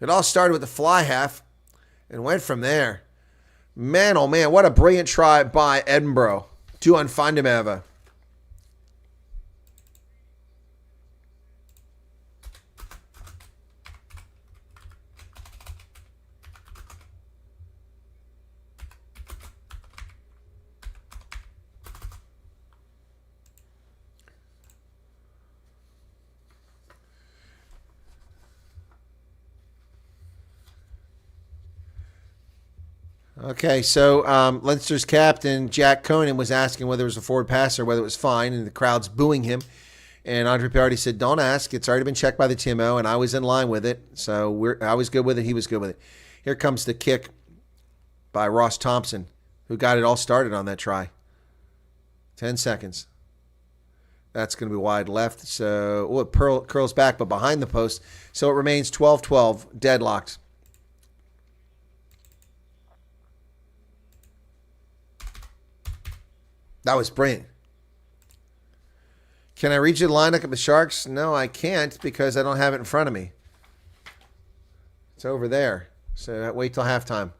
It all started with the fly half and went from there. Man, oh man, what a brilliant try by Edinburgh. Duhan Vandemev. Okay, so Leinster's captain, Jack Conan, was asking whether it was a forward pass or whether it was fine, and the crowd's booing him. And Andre Piardi said, don't ask. It's already been checked by the TMO, and I was in line with it. So I was good with it. He was good with it. Here comes the kick by Ross Thompson, who got it all started on that try. 10 seconds. That's going to be wide left. So it curls back, but behind the post. So it remains 12-12, deadlocked. That was brilliant. Can I read you the lineup of the Sharks? No, I can't because I don't have it in front of me. It's over there. So wait till halftime.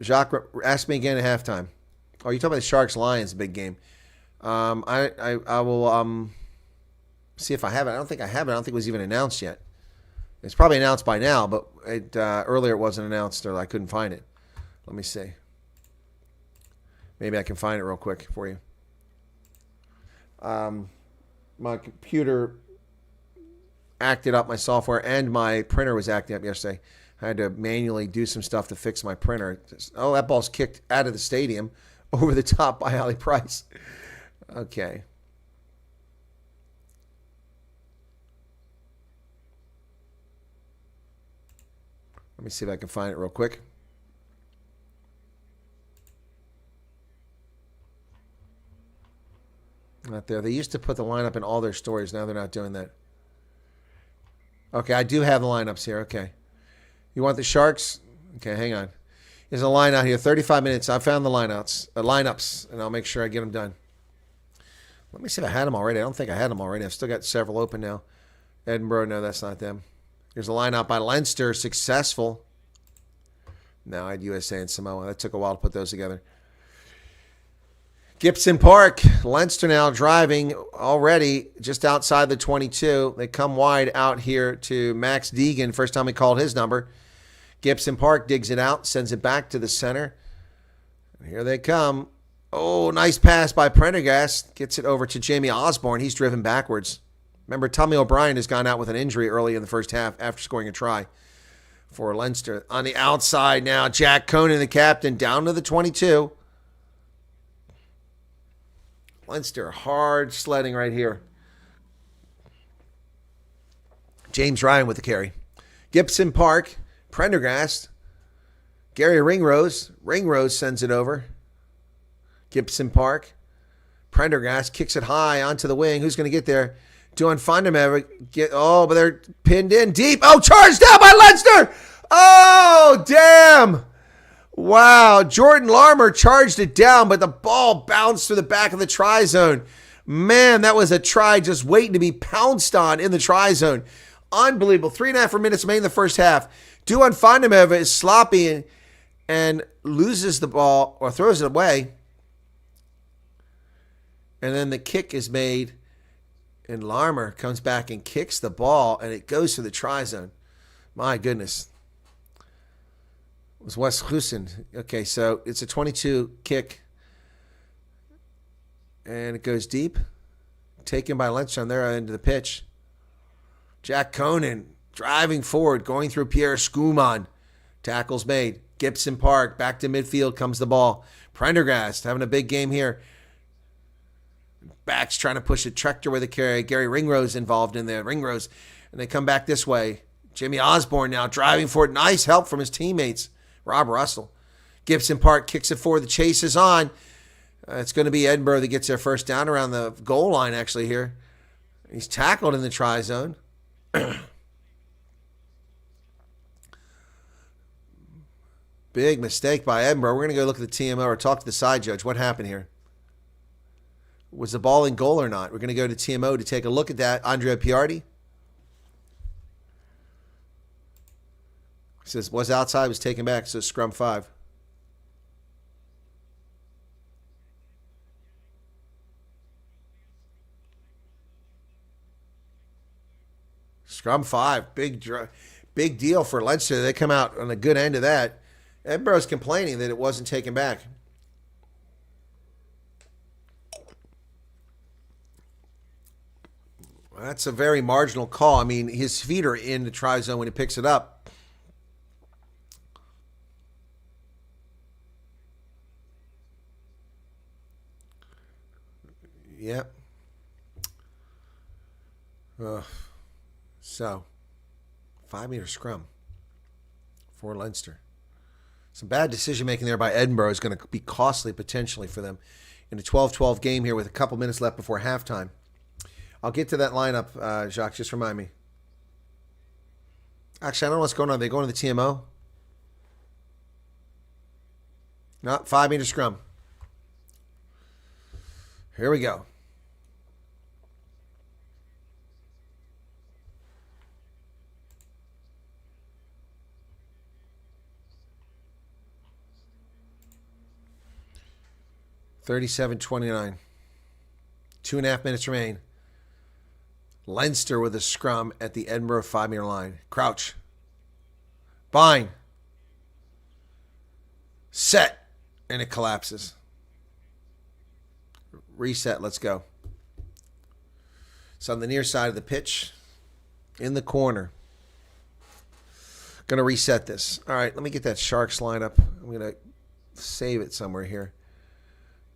Jacques, ask me again at halftime. Oh, you're talking about the Sharks Lions big game. I will see if I have it. I don't think I have it. I don't think it was even announced yet. It's probably announced by now, but earlier it wasn't announced or I couldn't find it. Let me see. Maybe I can find it real quick for you. My computer acted up, my software, and my printer was acting up yesterday. I had to manually do some stuff to fix my printer. Oh, that ball's kicked out of the stadium over the top by Ali Price. Okay. Let me see if I can find it real quick. Not there. They used to put the lineup in all their stories. Now they're not doing that. Okay, I do have the lineups here. Okay. You want the Sharks? Okay, hang on. There's a line out here. 35 minutes. I found the lineups, and I'll make sure I get them done. Let me see if I had them already. I don't think I had them already. I've still got several open now. Edinburgh, no, that's not them. Here's a line out by Leinster, successful. No, I had USA and Samoa. That took a while to put those together. Gibson Park, Leinster now driving already just outside the 22. They come wide out here to Max Deegan, first time he called his number. Gibson Park digs it out, sends it back to the center. And here they come. Oh, nice pass by Prendergast. Gets it over to Jamie Osborne. He's driven backwards. Remember, Tommy O'Brien has gone out with an injury early in the first half after scoring a try for Leinster. On the outside now, Jack Conan, the captain, down to the 22. Leinster hard sledding right here. James Ryan with the carry. Gibson Park, Prendergast, Gary Ringrose. Ringrose sends it over. Gibson Park, Prendergast kicks it high onto the wing. Who's going to get there? Duan Vandermeer but they're pinned in deep. Oh, charged down by Leinster. Oh, damn. Wow. Jordan Larmer charged it down, but the ball bounced through the back of the try zone. Man, that was a try just waiting to be pounced on in the try zone. Unbelievable. 3.5 minutes remaining in the first half. Duan Vandermeer is sloppy and loses the ball or throws it away. And then the kick is made. And Larmer comes back and kicks the ball, and it goes to the try zone. My goodness. It was Wes Husen. Okay, so it's a 22 kick. And it goes deep. Taken by Leinster on their end of the pitch. Jack Conan driving forward, going through Pierre Schumann. Tackles made. Gibson Park, back to midfield comes the ball. Prendergast having a big game here. Back's trying to push a Tractor with a carry. Gary Ringrose involved in there. Ringrose. And they come back this way. Jimmy Osborne now driving forward. Nice help from his teammates. Rob Russell. Gibson Park kicks it forward. The chase is on. It's going to be Edinburgh that gets their first down around the goal line actually here. He's tackled in the try zone. Big mistake by Edinburgh. We're going to go look at the TMO or talk to the side judge. What happened here? Was the ball in goal or not? We're going to go to TMO to take a look at that. Andrea Piardi says, was outside, was taken back, so scrum 5. Scrum 5. Big deal for Leinster. They come out on the good end of that. Edinburgh's complaining that it wasn't taken back. That's a very marginal call. I mean, his feet are in the try zone when he picks it up. Yep. So, 5-meter scrum for Leinster. Some bad decision making there by Edinburgh is going to be costly potentially for them in a 12-12 game here with a couple minutes left before halftime. I'll get to that lineup, Jacques. Just remind me. Actually, I don't know what's going on. Are they going to the TMO? No, 5-meter scrum. Here we go. $37-29. 2.5 minutes remain. Leinster with a scrum at the Edinburgh 5-meter line. Crouch. Bind. Set. And it collapses. Reset. Let's go. It's on the near side of the pitch. In the corner. Going to reset this. All right, let me get that Sharks lineup. I'm going to save it somewhere here.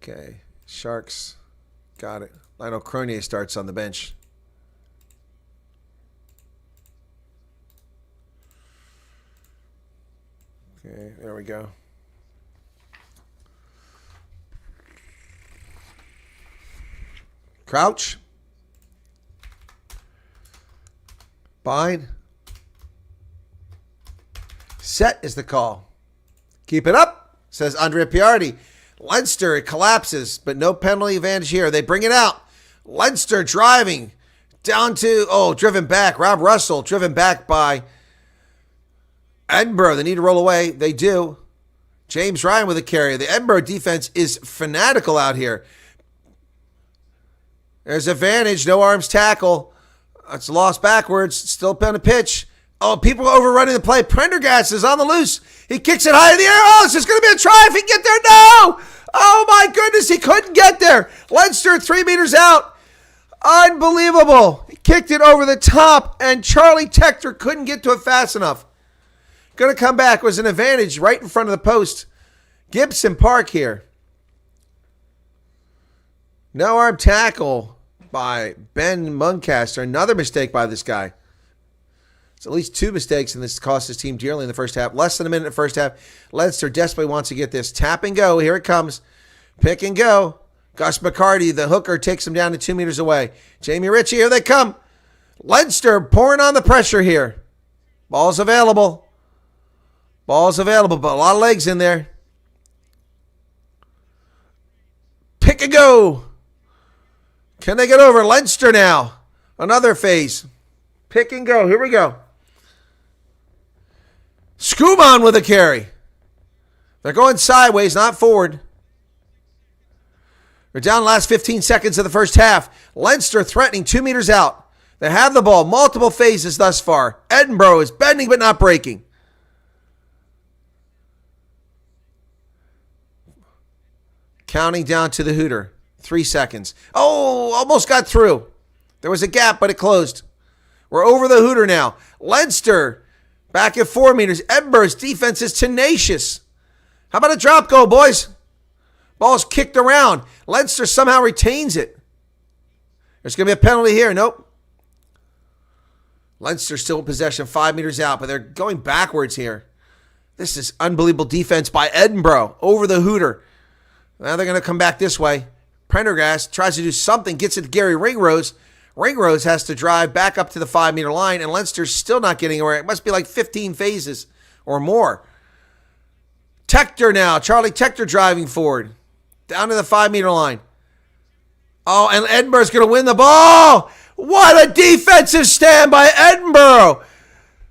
Okay. Sharks. Got it. Lionel Cronier starts on the bench. Okay, there we go. Crouch. Bind. Set is the call. Keep it up, says Andrea Piardi. Leinster, it collapses, but no penalty advantage here. They bring it out. Leinster driving Down to, driven back. Rob Russell, driven back by Edinburgh. They need to roll away. They do. James Ryan with a carry. The Edinburgh defense is fanatical out here. There's advantage. No arms tackle. It's lost backwards. Still on a pitch. Oh, people are overrunning the play. Prendergast is on the loose. He kicks it high in the air. Oh, it's just going to be a try if he can get there. No! Oh, my goodness. He couldn't get there. Leinster 3 meters out. Unbelievable. He kicked it over the top, and Charlie Tector couldn't get to it fast enough. Going to come back. It was an advantage right in front of the post. Gibson Park here. No arm tackle by Ben Muncaster. Another mistake by this guy. It's at least 2 mistakes, and this cost his team dearly in the first half. Less than a minute in the first half. Leinster desperately wants to get this. Tap and go. Here it comes. Pick and go. Gus McCarty, the hooker, takes him down to 2 meters away. Jamie Ritchie, here they come. Leinster pouring on the pressure here. Ball's available. Ball's available, but a lot of legs in there. Pick and go. Can they get over? Leinster now. Another phase. Pick and go. Here we go. Scuban with a carry. They're going sideways, not forward. They're down the last 15 seconds of the first half. Leinster threatening 2 meters out. They have the ball. Multiple phases thus far. Edinburgh is bending but not breaking. Counting down to the hooter. 3 seconds. Oh, almost got through. There was a gap, but it closed. We're over the hooter now. Leinster back at 4 meters. Edinburgh's defense is tenacious. How about a drop goal, boys? Ball's kicked around. Leinster somehow retains it. There's going to be a penalty here. Nope. Leinster still in possession, 5 meters out, but they're going backwards here. This is unbelievable defense by Edinburgh over the hooter. Now they're going to come back this way. Prendergast tries to do something, gets it to Gary Ringrose. Ringrose has to drive back up to the 5 meter line, and Leinster's still not getting away. It must be like 15 phases or more. Tector now. Charlie Tector driving forward. Down to the 5 meter line. Oh, and Edinburgh's going to win the ball. What a defensive stand by Edinburgh.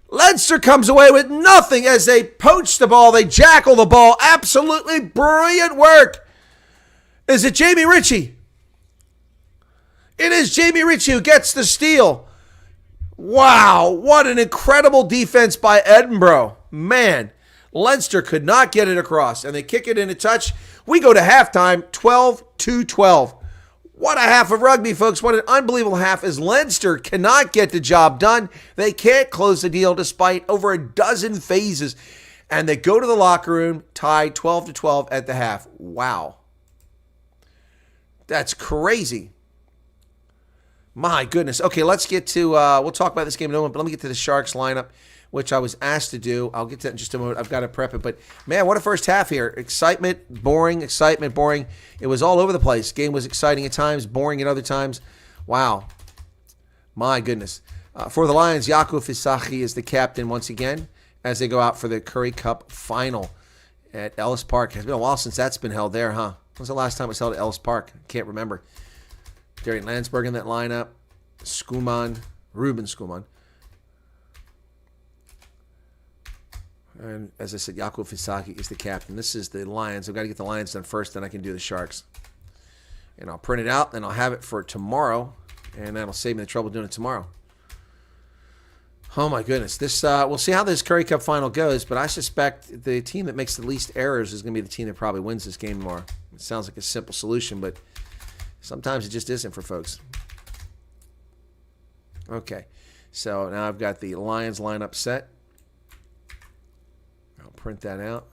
Leinster comes away with nothing as they poach the ball. They jackal the ball. Absolutely brilliant work. Is it Jamie Ritchie? It is Jamie Ritchie who gets the steal. Wow, what an incredible defense by Edinburgh. Man, Leinster could not get it across, and they kick it in a touch. We go to halftime, 12-12. What a half of rugby, folks. What an unbelievable half as Leinster cannot get the job done. They can't close the deal despite over a dozen phases. And they go to the locker room tied 12-12 at the half. Wow. That's crazy. My goodness. Okay, let's get to, we'll talk about this game in a moment, but let me get to the Sharks lineup, which I was asked to do. I'll get to that in just a moment. I've got to prep it. But, man, what a first half here. Excitement, boring. It was all over the place. Game was exciting at times, boring at other times. Wow. My goodness. For the Lions, Jaco Fisaki is the captain once again as they go out for the Currie Cup final at Ellis Park. It's been a while since that's been held there, huh? When's the last time it was held at Ellis Park? I can't remember. Darian Landsberg in that lineup. Ruben Schumann. And as I said, Jaco Fisaki is the captain. This is the Lions. I've got to get the Lions done first, then I can do the Sharks. And I'll print it out, and I'll have it for tomorrow, and that'll save me the trouble doing it tomorrow. Oh, my goodness. This we'll see how this Currie Cup final goes, but I suspect the team that makes the least errors is going to be the team that probably wins this game tomorrow. It sounds like a simple solution, but sometimes it just isn't for folks. Okay, so now I've got the Lions lineup set. I'll print that out.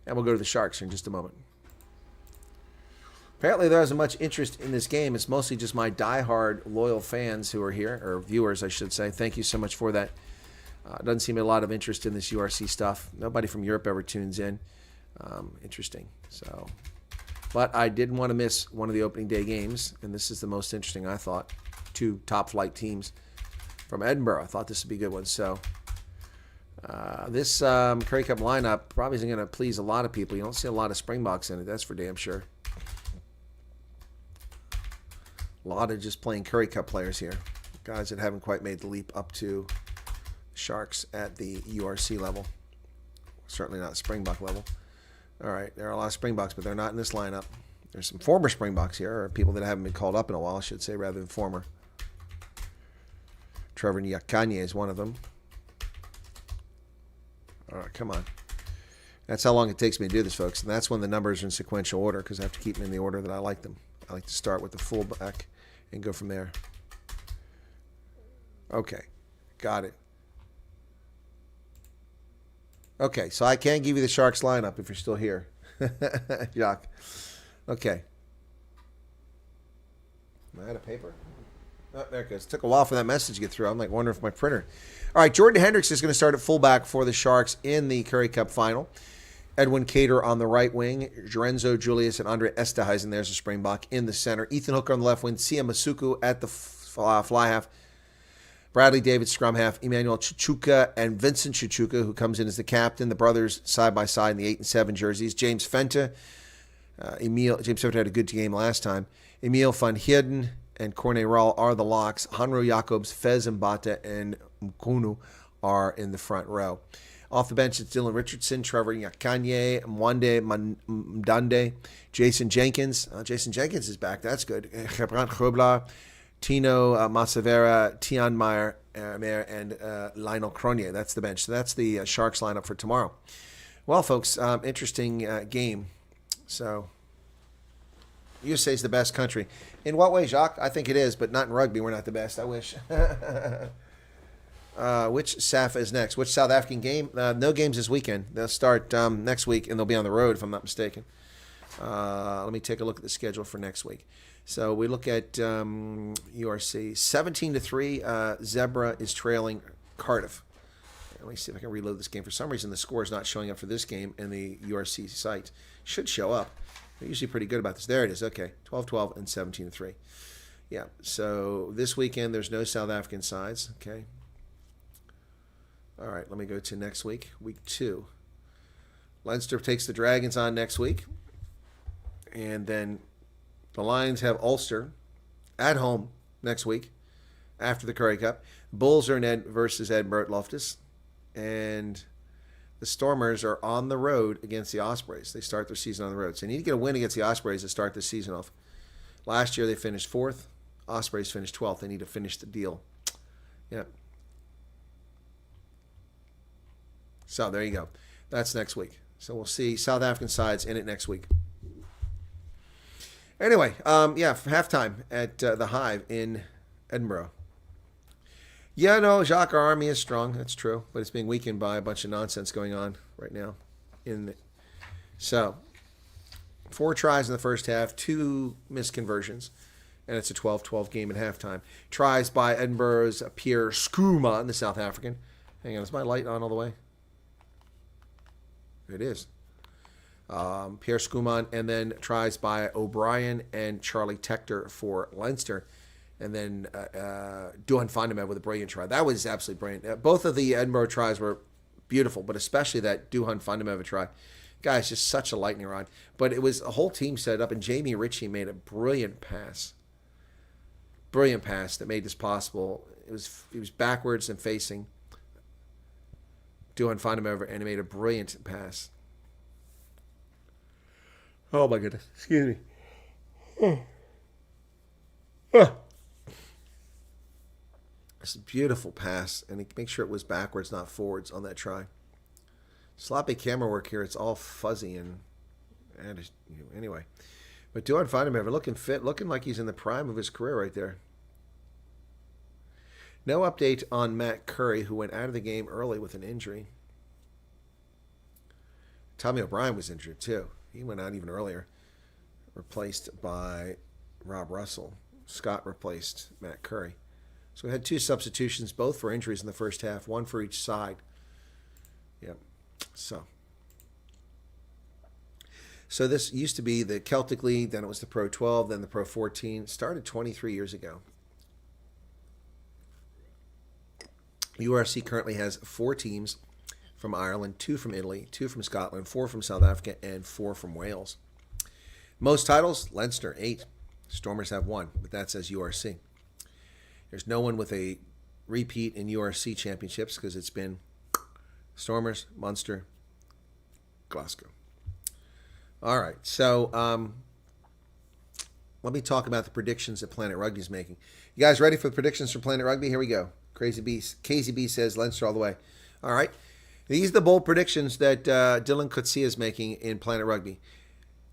And we'll go to the Sharks in just a moment. Apparently there isn't much interest in this game. It's mostly just my diehard loyal fans who are here, or viewers, I should say. Thank you so much for that. Doesn't seem a lot of interest in this URC stuff. Nobody from Europe ever tunes in. Interesting. So, but I didn't want to miss one of the opening day games, and this is the most interesting, I thought. 2 top-flight teams from Edinburgh. I thought this would be a good one. So this Currie Cup lineup probably isn't going to please a lot of people. You don't see a lot of Springboks in it, that's for damn sure. A lot of just plain Currie Cup players here. Guys that haven't quite made the leap up to Sharks at the URC level. Certainly not Springbok level. All right, there are a lot of Springboks, but they're not in this lineup. There's some former Springboks here, or people that haven't been called up in a while, I should say, rather than former. Trevor Nyakanye is one of them. All right, come on. That's how long it takes me to do this, folks. And that's when the numbers are in sequential order, because I have to keep them in the order that I like them. I like to start with the fullback and go from there. Okay, got it. Okay, so I can give you the Sharks lineup if you're still here. Jacques. Okay. Am I out of paper? Oh, there it goes. It took a while for that message to get through. I'm like wondering if my printer. All right, Jordan Hendricks is going to start at fullback for the Sharks in the Currie Cup final. Edwin Cater on the right wing. Lorenzo Julius and Andre Esterhuizen, there's a Springbok, in the center. Ethan Hooker on the left wing. Sia Masuku at the fly half. Bradley David scrum half. Emmanuel Chuchuka and Vincent Chuchuka, who comes in as the captain. The brothers side by side in the 8 and 7 jerseys. James Fenta. James Fenta had a good game last time. Emil van Heerden and Corne Rall are the locks. Hanro Jacobs, Fez Mbata, and Mkunu are in the front row. Off the bench, it's Dylan Richardson, Trevor Nyakanye, Mwande Mdande, Jason Jenkins. Jason Jenkins is back. That's good. Gebrand Grobler, Tino Masavera, Tian Meyer, and Lionel Cronje. That's the bench. So that's the Sharks lineup for tomorrow. Well, folks, interesting game. So, USA is the best country. In what way, Jacques? I think it is, but not in rugby. We're not the best. I wish. Which SAF is next? Which South African game? No games this weekend. They'll start next week, and they'll be on the road, if I'm not mistaken. Let me take a look at the schedule for next week. So we look at URC. 17-3, Zebra is trailing Cardiff. Let me see if I can reload this game. For some reason, the score is not showing up for this game in the URC site. Should show up. They're usually pretty good about this. There it is. Okay, 12-12 and 17-3. Yeah, so this weekend there's no South African sides. Okay. All right, let me go to next week, week 2. Leinster takes the Dragons on next week. And then the Lions have Ulster at home next week after the Currie Cup. Bulls are in versus Edinburgh Loftus. And the Stormers are on the road against the Ospreys. They start their season on the road. So they need to get a win against the Ospreys to start this season off. Last year they finished 4th. Ospreys finished 12th. They need to finish the deal. Yeah. So there you go. That's next week. So we'll see South African sides in it next week. Anyway, halftime at the Hive in Edinburgh. Yeah, no, Jacques, our army is strong. That's true. But it's being weakened by a bunch of nonsense going on right now. So, 4 tries in the first half, 2 missed conversions, and it's a 12-12 game at halftime. Tries by Edinburgh's Pierre Schoeman, the South African. Hang on, is my light on all the way? It is. Pierre Schoeman, and then tries by O'Brien and Charlie Tector for Leinster. And then Duhan Vandemev with a brilliant try. That was absolutely brilliant. Both of the Edinburgh tries were beautiful, but especially that Duhan Vandemev try. Guys, just such a lightning rod. But it was a whole team set up, and Jamie Ritchie made a brilliant pass. Brilliant pass that made this possible. He was backwards and facing Duhan Vandemev, and he made a brilliant pass. Oh, my goodness. Excuse me. It's a beautiful pass, and he make sure it was backwards, not forwards, on that try. Sloppy camera work here. It's all fuzzy and anyway. But Duhan Vandemev looking fit, looking like he's in the prime of his career right there. No update on Matt Curry, who went out of the game early with an injury. Tommy O'Brien was injured too. He went out even earlier, replaced by Rob Russell. Scott replaced Matt Curry. So we had 2 substitutions, both for injuries in the first half, 1 for each side. Yep. So this used to be the Celtic League, then it was the Pro 12, then the Pro 14. It started 23 years ago. URC currently has 4 teams from Ireland, 2 from Italy, 2 from Scotland, 4 from South Africa, and 4 from Wales. Most titles, Leinster, 8. Stormers have one, but that says URC. There's no one with a repeat in URC championships because it's been Stormers, Munster, Glasgow. All right, so let me talk about the predictions that Planet Rugby is making. You guys ready for the predictions for Planet Rugby? Here we go. KZB says Leinster all the way. All right. These are the bold predictions that Dylan Coetzee is making in Planet Rugby.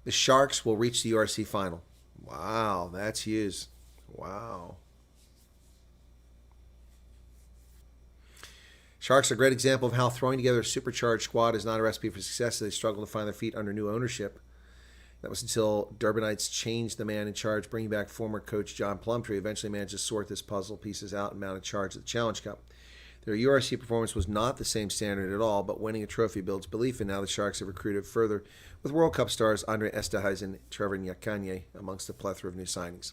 The Sharks will reach the URC final. Wow, that's huge. Wow. Sharks are a great example of how throwing together a supercharged squad is not a recipe for success. They struggle to find their feet under new ownership. That was until Durbanites changed the man in charge, bringing back former coach John Plumtree. Eventually managed to sort this puzzle pieces out and mount a charge at the Challenge Cup. Their URC performance was not the same standard at all, but winning a trophy builds belief, and now the Sharks have recruited further with World Cup stars Andre Esterhuizen, Trevor Nyakanye amongst the plethora of new signings.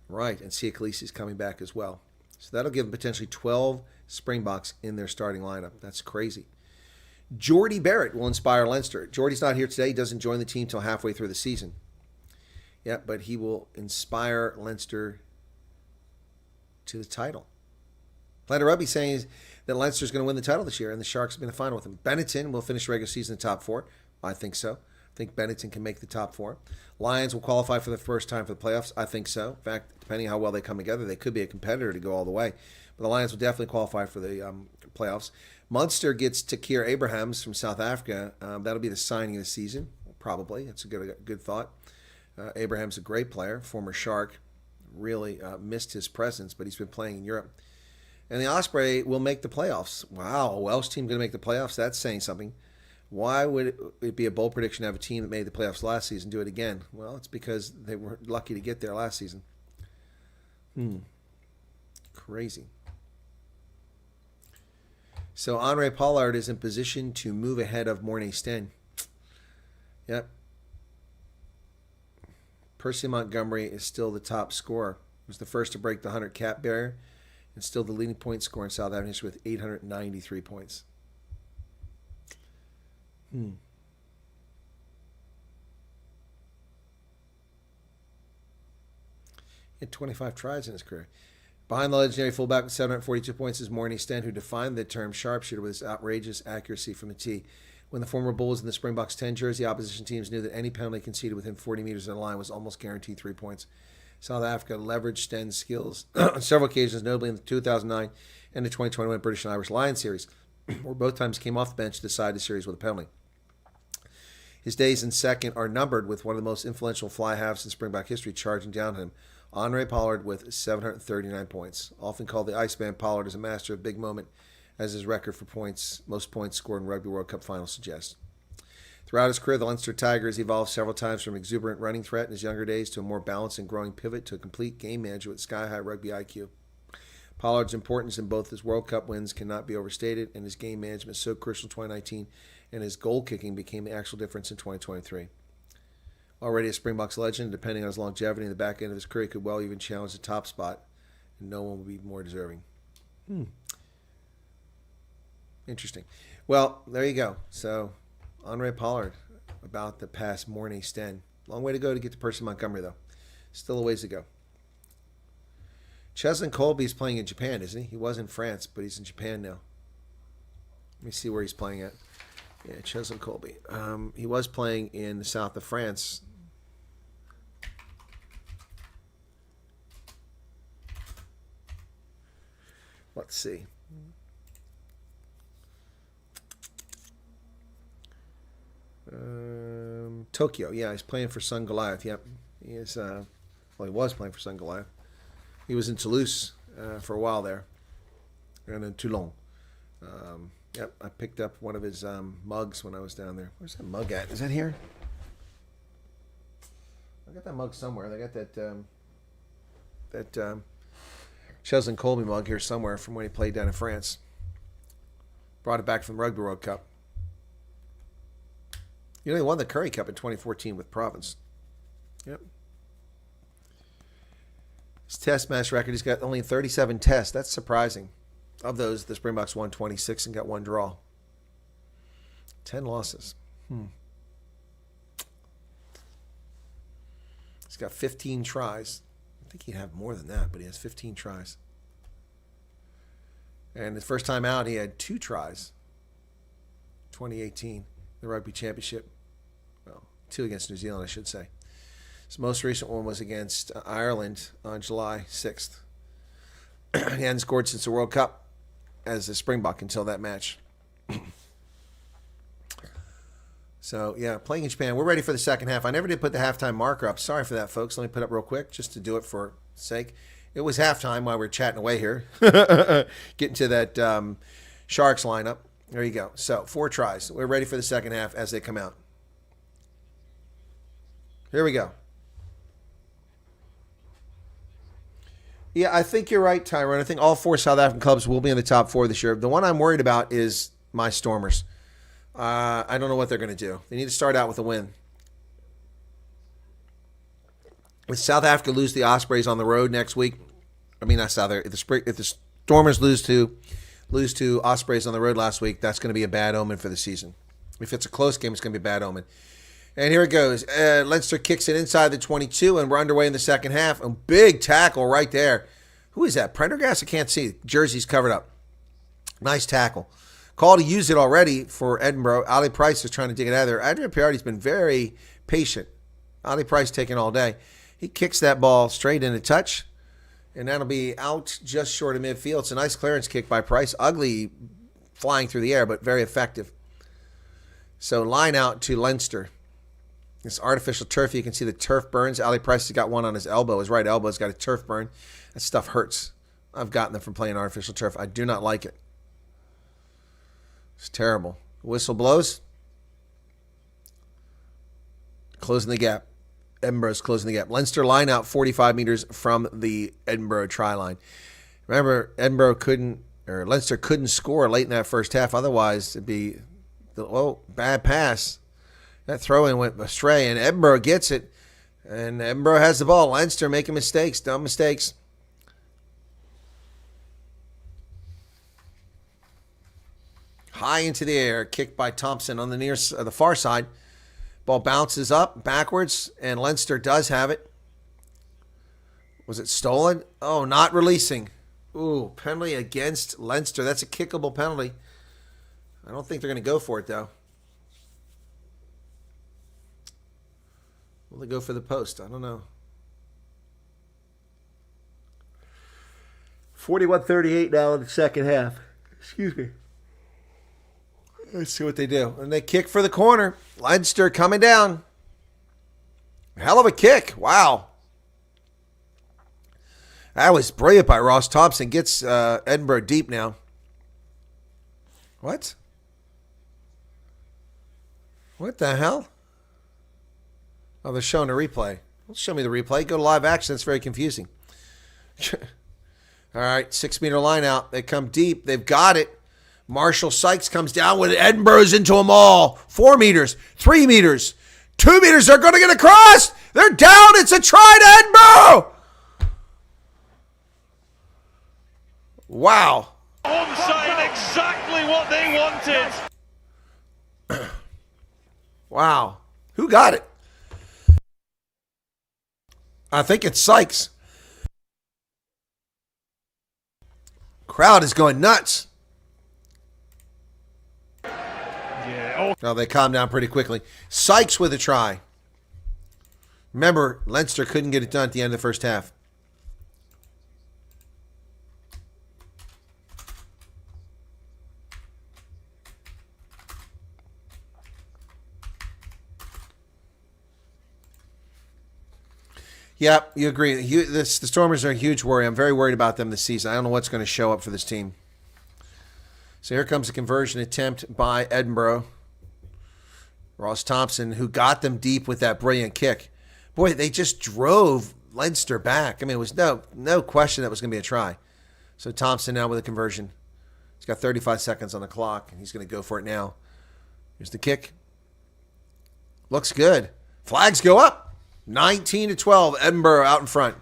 Right, and Sia Khaleesi is coming back as well. So that'll give them potentially 12 Springboks in their starting lineup. That's crazy. Jordy Barrett will inspire Leinster. Jordy's not here today. He doesn't join the team until halfway through the season. Yeah, but he will inspire Leinster to the title. Planet Rugby saying that Leinster's going to win the title this year, and the Sharks will be in the final with him. Benetton will finish regular season in the top 4. I think so. I think Benetton can make the top 4. Lions will qualify for the first time for the playoffs. I think so. In fact, depending on how well they come together, they could be a competitor to go all the way. But the Lions will definitely qualify for the playoffs. Munster gets Takir Abrahams from South Africa. That'll be the signing of the season, probably. That's a good thought. Abraham's a great player, former Shark. Really missed his presence, but he's been playing in Europe. And the Osprey will make the playoffs. Wow, a Welsh team going to make the playoffs? That's saying something. Why would it be a bold prediction to have a team that made the playoffs last season do it again? Well, it's because they were lucky to get there last season. Crazy. So Andre Pollard is in position to move ahead of Mornay Sten. Yep. Percy Montgomery is still the top scorer. He was the first to break the 100 cap barrier and still the leading point scorer in South African history with 893 points. He had 25 tries in his career. Behind the legendary fullback with 742 points is Mornay Sten, who defined the term sharpshooter with his outrageous accuracy from the tee. When the former Bulls in the Springboks 10 jersey, opposition teams knew that any penalty conceded within 40 meters of the line was almost guaranteed 3 points. South Africa leveraged Sten's skills on several occasions, notably in the 2009 and the 2021 British and Irish Lions series, where both times came off the bench to decide the series with a penalty. His days in second are numbered with one of the most influential fly halves in Springbok history charging down him. Andre Pollard with 739 points. Often called the Iceman, Pollard is a master of big moment, as his record for points, most points scored in Rugby World Cup finals suggests. Throughout his career, the Leinster Tigers evolved several times from exuberant running threat in his younger days to a more balanced and growing pivot to a complete game manager with sky-high rugby IQ. Pollard's importance in both his World Cup wins cannot be overstated, and his game management so crucial in 2019, and his goal kicking became the actual difference in 2023. Already a Springboks legend, depending on his longevity in the back end of his career, he could well even challenge the top spot, and no one would be more deserving. Interesting. Well, there you go. So, Andre Pollard about to pass Mornay Sten. Long way to go to get to Percy Montgomery, though. Still a ways to go. Cheslin Colby's playing in Japan, isn't he? He was in France, but he's in Japan now. Let me see where he's playing at. Yeah, Cheslin Colby. He was playing in the south of France. Let's see. Tokyo. Yeah, he's playing for Sun Goliath. Yep. He is. Well, he was playing for Sun Goliath. He was in Toulouse for a while there. And in Toulon. Yep, I picked up one of his mugs when I was down there. Where's that mug at? Is that here? I got that mug somewhere. I got that Cheslin Colby mug here somewhere from when he played down in France. Brought it back from the Rugby World Cup. You know, he won the Currie Cup in 2014 with Province. Yep. His test match record, he's got only 37 tests. That's surprising. Of those, the Springboks won 26 and got one draw. 10 losses. He's got 15 tries. I think he'd have more than that, but he has 15 tries. And his first time out, he had 2 tries. 2018, the Rugby Championship. Well, 2 against New Zealand, I should say. His most recent one was against Ireland on July 6th. He hadn't scored since the World Cup as a Springbok until that match. So, yeah, playing in Japan. We're ready for the second half. I never did put the halftime marker up. Sorry for that, folks. Let me put it up real quick just to do it for sake. It was halftime while we were chatting away here. Getting to that Sharks lineup. There you go. So, 4 tries. We're ready for the second half as they come out. Here we go. Yeah, I think you're right, Tyrone. I think all 4 South African clubs will be in the top 4 this year. The one I'm worried about is my Stormers. I don't know what they're going to do. They need to start out with a win. If South Africa lose the Ospreys on the road next week, I mean not South Africa. If the Stormers lose to Ospreys on the road last week, that's going to be a bad omen for the season. If it's a close game, it's going to be a bad omen. And here it goes. Leinster kicks it inside the 22, and we're underway in the second half. A big tackle right there. Who is that? Prendergast? I can't see. Jersey's covered up. Nice tackle. Call to use it already for Edinburgh. Ali Price is trying to dig it out of there. Adrian Piardi's been very patient. Ali Price taking all day. He kicks that ball straight into touch, and that'll be out just short of midfield. It's a nice clearance kick by Price. Ugly flying through the air, but very effective. So line out to Leinster. This artificial turf, you can see the turf burns. Ali Price has got one on his elbow. His right elbow's got a turf burn. That stuff hurts. I've gotten them from playing artificial turf. I do not like it. It's terrible. Whistle blows. Closing the gap. Edinburgh's closing the gap. Leinster line out 45 meters from the Edinburgh try line. Remember, Leinster couldn't score late in that first half. Otherwise, it'd be, bad pass. That throw-in went astray, and Edinburgh gets it. And Edinburgh has the ball. Leinster making mistakes, dumb mistakes. High into the air, kicked by Thompson on the far side. Ball bounces up, backwards, and Leinster does have it. Was it stolen? Oh, not releasing. Ooh, penalty against Leinster. That's a kickable penalty. I don't think they're going to go for it, though. Will they go for the post? I don't know. 41-38 now in the second half. Excuse me. Let's see what they do. And they kick for the corner. Leinster coming down. Hell of a kick. Wow. That was brilliant by Ross Thompson. Gets Edinburgh deep now. What? What the hell? Oh, they're showing a replay. Well, show me the replay. Go to live action. That's very confusing. All right, 6 meter line out. They come deep. They've got it. Marshall Sykes comes down with it. Edinburgh's into them all. 4 meters, 3 meters, 2 meters. They're going to get across. They're down. It's a try to Edinburgh. Wow. Onside, exactly what they wanted. Wow. Who got it? I think it's Sykes. Crowd is going nuts. No, they calmed down pretty quickly. Sykes with a try. Remember, Leinster couldn't get it done at the end of the first half. Yeah, you agree. The Stormers are a huge worry. I'm very worried about them this season. I don't know what's going to show up for this team. So here comes a conversion attempt by Edinburgh. Ross Thompson, who got them deep with that brilliant kick. Boy, they just drove Leinster back. I mean, it was no question that was going to be a try. So Thompson now with a conversion. He's got 35 seconds on the clock, and he's going to go for it now. Here's the kick. Looks good. Flags go up. 19-12, Edinburgh out in front.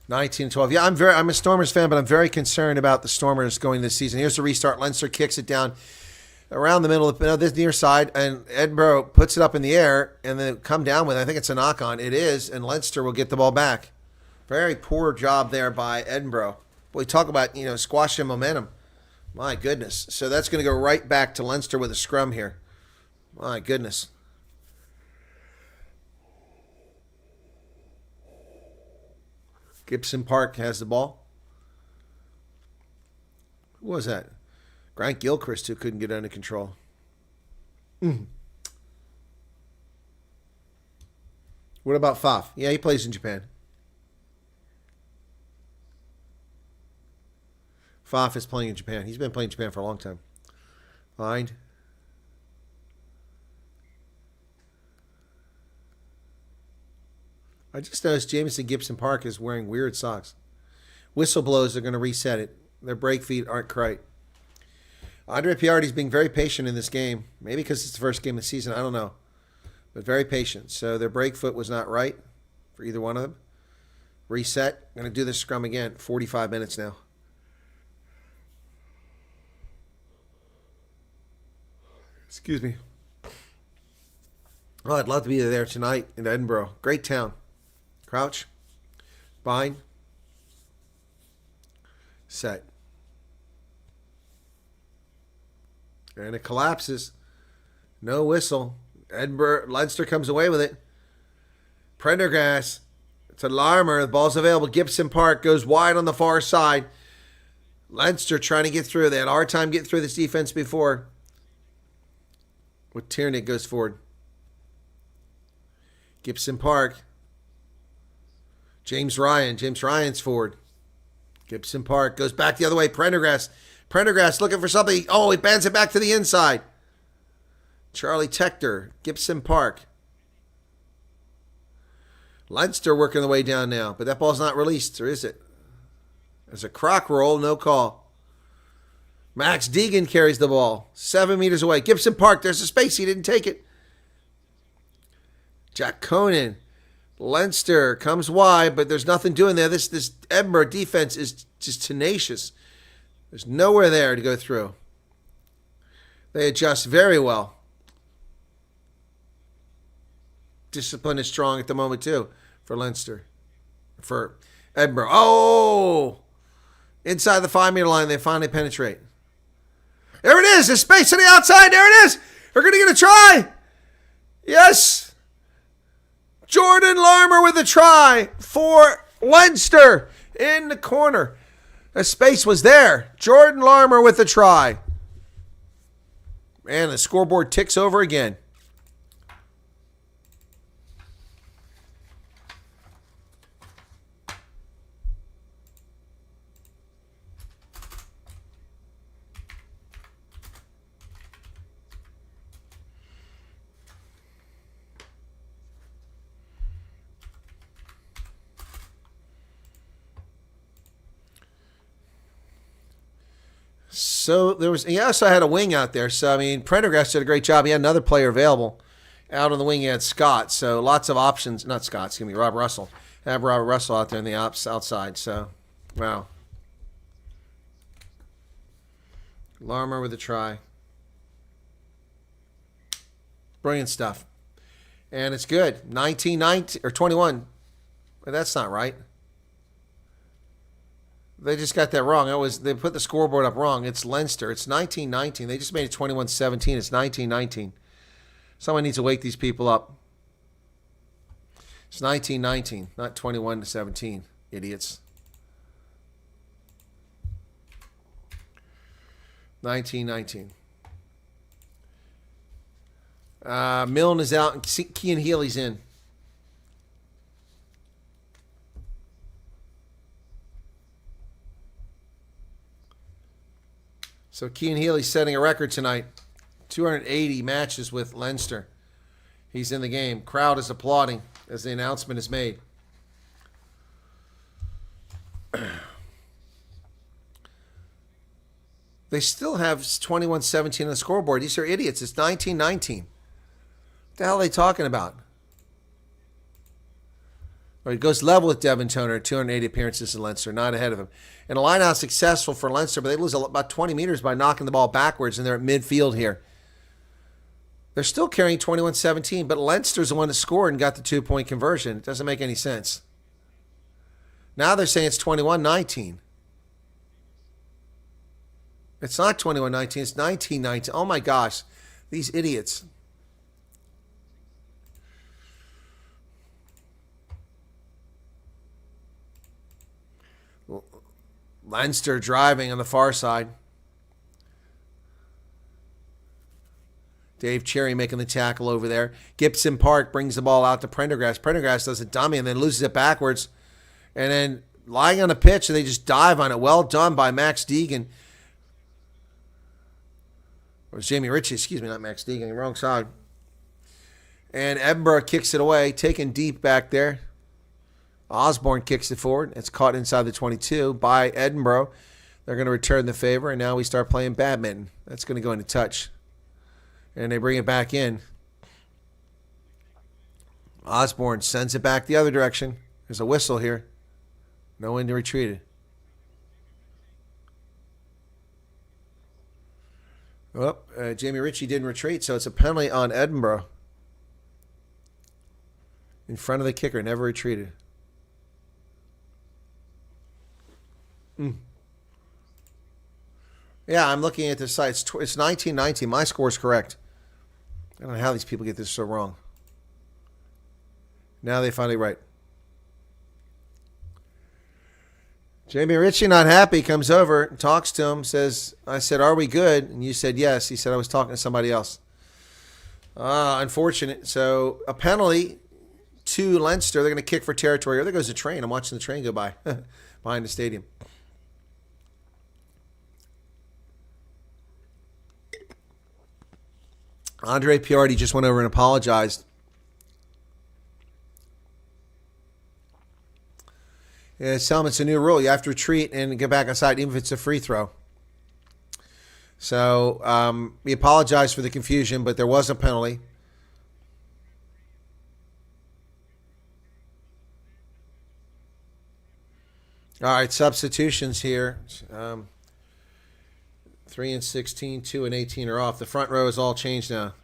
19-12. Yeah, I'm a Stormers fan, but I'm very concerned about the Stormers going this season. Here's the restart. Leinster kicks it down around the middle of this near side, and Edinburgh puts it up in the air, and then come down with it. I think it's a knock on. It is, and Leinster will get the ball back. Very poor job there by Edinburgh. Boy, talk about, squashing momentum. My goodness. So that's going to go right back to Leinster with a scrum here. My goodness. Gibson Park has the ball. Who was that? Grant Gilchrist, who couldn't get under control. What about Faf? Yeah, he plays in Japan. Faf is playing in Japan. He's been playing in Japan for a long time. Fine. I just noticed Jamison Gibson Park is wearing weird socks. Whistle blows are going to reset it. Their break feet aren't right. Andre Piardi's being very patient in this game. Maybe because it's the first game of the season. I don't know. But very patient. So their break foot was not right for either one of them. Reset. Going to do this scrum again. 45 minutes now. Excuse me. Oh, I'd love to be there tonight in Edinburgh. Great town. Crouch. Bind. Set. And it collapses. No whistle. Leinster comes away with it. Prendergast to Larmer. The ball's available. Gibson Park goes wide on the far side. Leinster trying to get through. They had a hard time getting through this defense before. With Tierney goes forward. Gibson Park. James Ryan. James Ryan's forward. Gibson Park goes back the other way. Prendergast looking for something. Oh, he bends it back to the inside. Charlie Tector. Gibson Park. Leinster working the way down now, but that ball's not released, or is it? There's a crock roll, no call. Max Deegan carries the ball. 7 meters away. Gibson Park, there's a space. He didn't take it. Jack Conan. Leinster comes wide, but there's nothing doing there. This Edinburgh defense is just tenacious. There's nowhere there to go through. They adjust very well. Discipline is strong at the moment, too, for Leinster. For Edinburgh. Oh! Inside the 5 meter line, they finally penetrate. There it is. There's space on the outside. There it is. They're going to get a try. Yes. Jordan Larmer with a try for Leinster in the corner. The space was there. Jordan Larmer with a try. And the scoreboard ticks over again. So he also had a wing out there. So, I mean, Prendergast did a great job. He had another player available out on the wing. He had Scott. So, lots of options. Not Scott, excuse me, Rob Russell. Have Robert Russell out there in the outside. So, wow. Larmer with a try. Brilliant stuff. And it's good. 19-19 or 21. But that's not right. They just got that wrong. They put the scoreboard up wrong. It's Leinster. It's 19-19. They just made it 21-17. It's 19-19. Someone needs to wake these people up. It's 19-19, not 21-17. Idiots. 19-19. Milne is out and Cian Healy's in. So Cian Healy's setting a record tonight. 280 matches with Leinster. He's in the game. Crowd is applauding as the announcement is made. They still have 21-17 on the scoreboard. These are idiots. It's 19-19. What the hell are they talking about? Or he goes level with Devin Toner, 280 appearances in Leinster, 9 ahead of him. And a line out successful for Leinster, but they lose about 20 meters by knocking the ball backwards, and they're at midfield here. They're still carrying 21-17, but Leinster's the one that scored and got the 2-point conversion. It doesn't make any sense. Now they're saying it's 21-19. It's not 21-19, it's 19-19. Oh my gosh, these idiots. Leinster driving on the far side. Dave Cherry making the tackle over there. Gibson Park brings the ball out to Prendergast. Prendergast does a dummy and then loses it backwards. And then lying on the pitch, and they just dive on it. Well done by Max Deegan. It was Jamie Ritchie, excuse me, not Max Deegan. Wrong side. And Edinburgh kicks it away, taken deep back there. Osborne kicks it forward. It's caught inside the 22 by Edinburgh. They're going to return the favor, and now we start playing badminton. That's going to go into touch. And they bring it back in. Osborne sends it back the other direction. There's a whistle here. No one to retreat it. Well, Jamie Ritchie didn't retreat, so it's a penalty on Edinburgh. In front of the kicker, never retreated. Yeah, I'm looking at the site. It's 19-19. My score's correct. I don't know how these people get this so wrong. Now they finally right. Jamie Ritchie, not happy, comes over, talks to him, says, I said, are we good? And you said yes. He said, I was talking to somebody else. Unfortunate. So a penalty to Leinster. They're going to kick for territory. There goes the train. I'm watching the train go by behind the stadium. Andre Piardi just went over and apologized. Yeah, tell him it's a new rule. You have to retreat and get back inside, even if it's a free throw. So we apologize for the confusion, but there was a penalty. All right, substitutions here. 3 and 16, 2 and 18 are off. The front row is all changed now.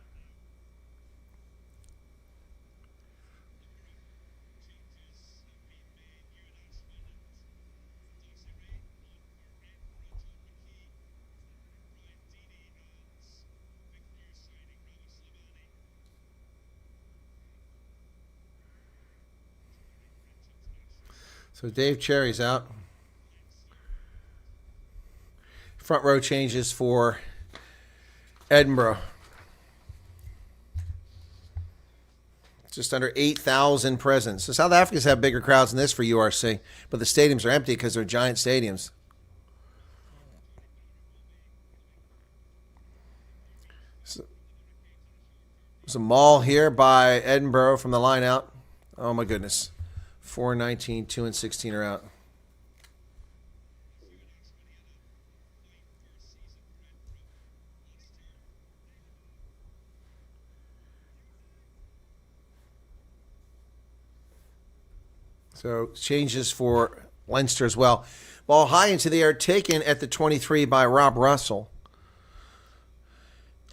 So Dave Cherry's out. Front row changes for Edinburgh. Just under 8,000 presents. So South Africans have bigger crowds than this for URC, but the stadiums are empty because they're giant stadiums. So, there's a maul here by Edinburgh from the line out. Oh my goodness. 4-19, 2 and 16 are out. So changes for Leinster as well. Ball high into the air, taken at the 23 by Rob Russell.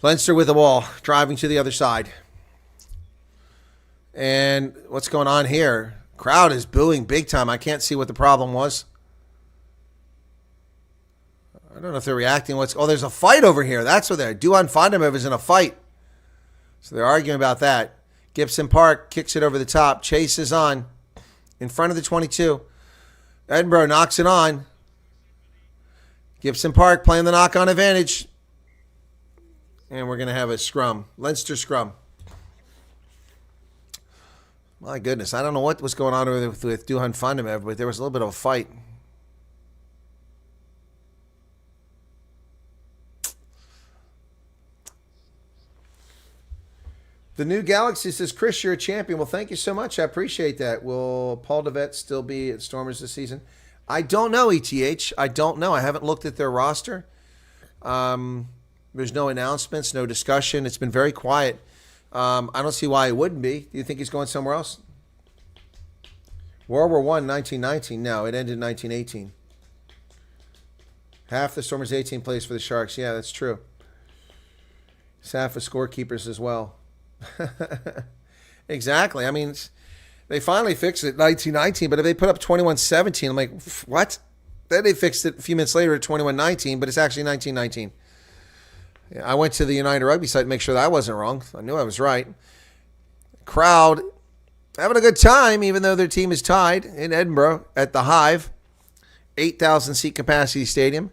Leinster with the ball, driving to the other side. And what's going on here? Crowd is booing big time. I can't see what the problem was. I don't know if they're reacting. There's a fight over here. That's what they're. Duhan Fandemov is in a fight. So they're arguing about that. Gibson Park kicks it over the top. Chase is on. In front of the 22. Edinburgh knocks it on. Gibson Park playing the knock-on advantage. And we're going to have a scrum. Leinster scrum. My goodness. I don't know what was going on with Duhan Fandemov, but there was a little bit of a fight. The New Galaxy says, Chris, you're a champion. Well, thank you so much. I appreciate that. Will Paul DeVette still be at Stormers this season? I don't know, ETH. I don't know. I haven't looked at their roster. There's no announcements, no discussion. It's been very quiet. I don't see why he wouldn't be. Do you think he's going somewhere else? World War I, 1919. No, it ended in 1918. Half the Stormers' 18 plays for the Sharks. Yeah, that's true. It's half the scorekeepers as well. Exactly. I mean, they finally fixed it in 1919, but if they put up 21-17, I'm like, what? Then they fixed it a few minutes later at 21-19, but it's actually 1919. Yeah, I went to the United Rugby site to make sure that I wasn't wrong. I knew I was right. Crowd having a good time, even though their team is tied in Edinburgh at the Hive, 8,000 seat capacity stadium.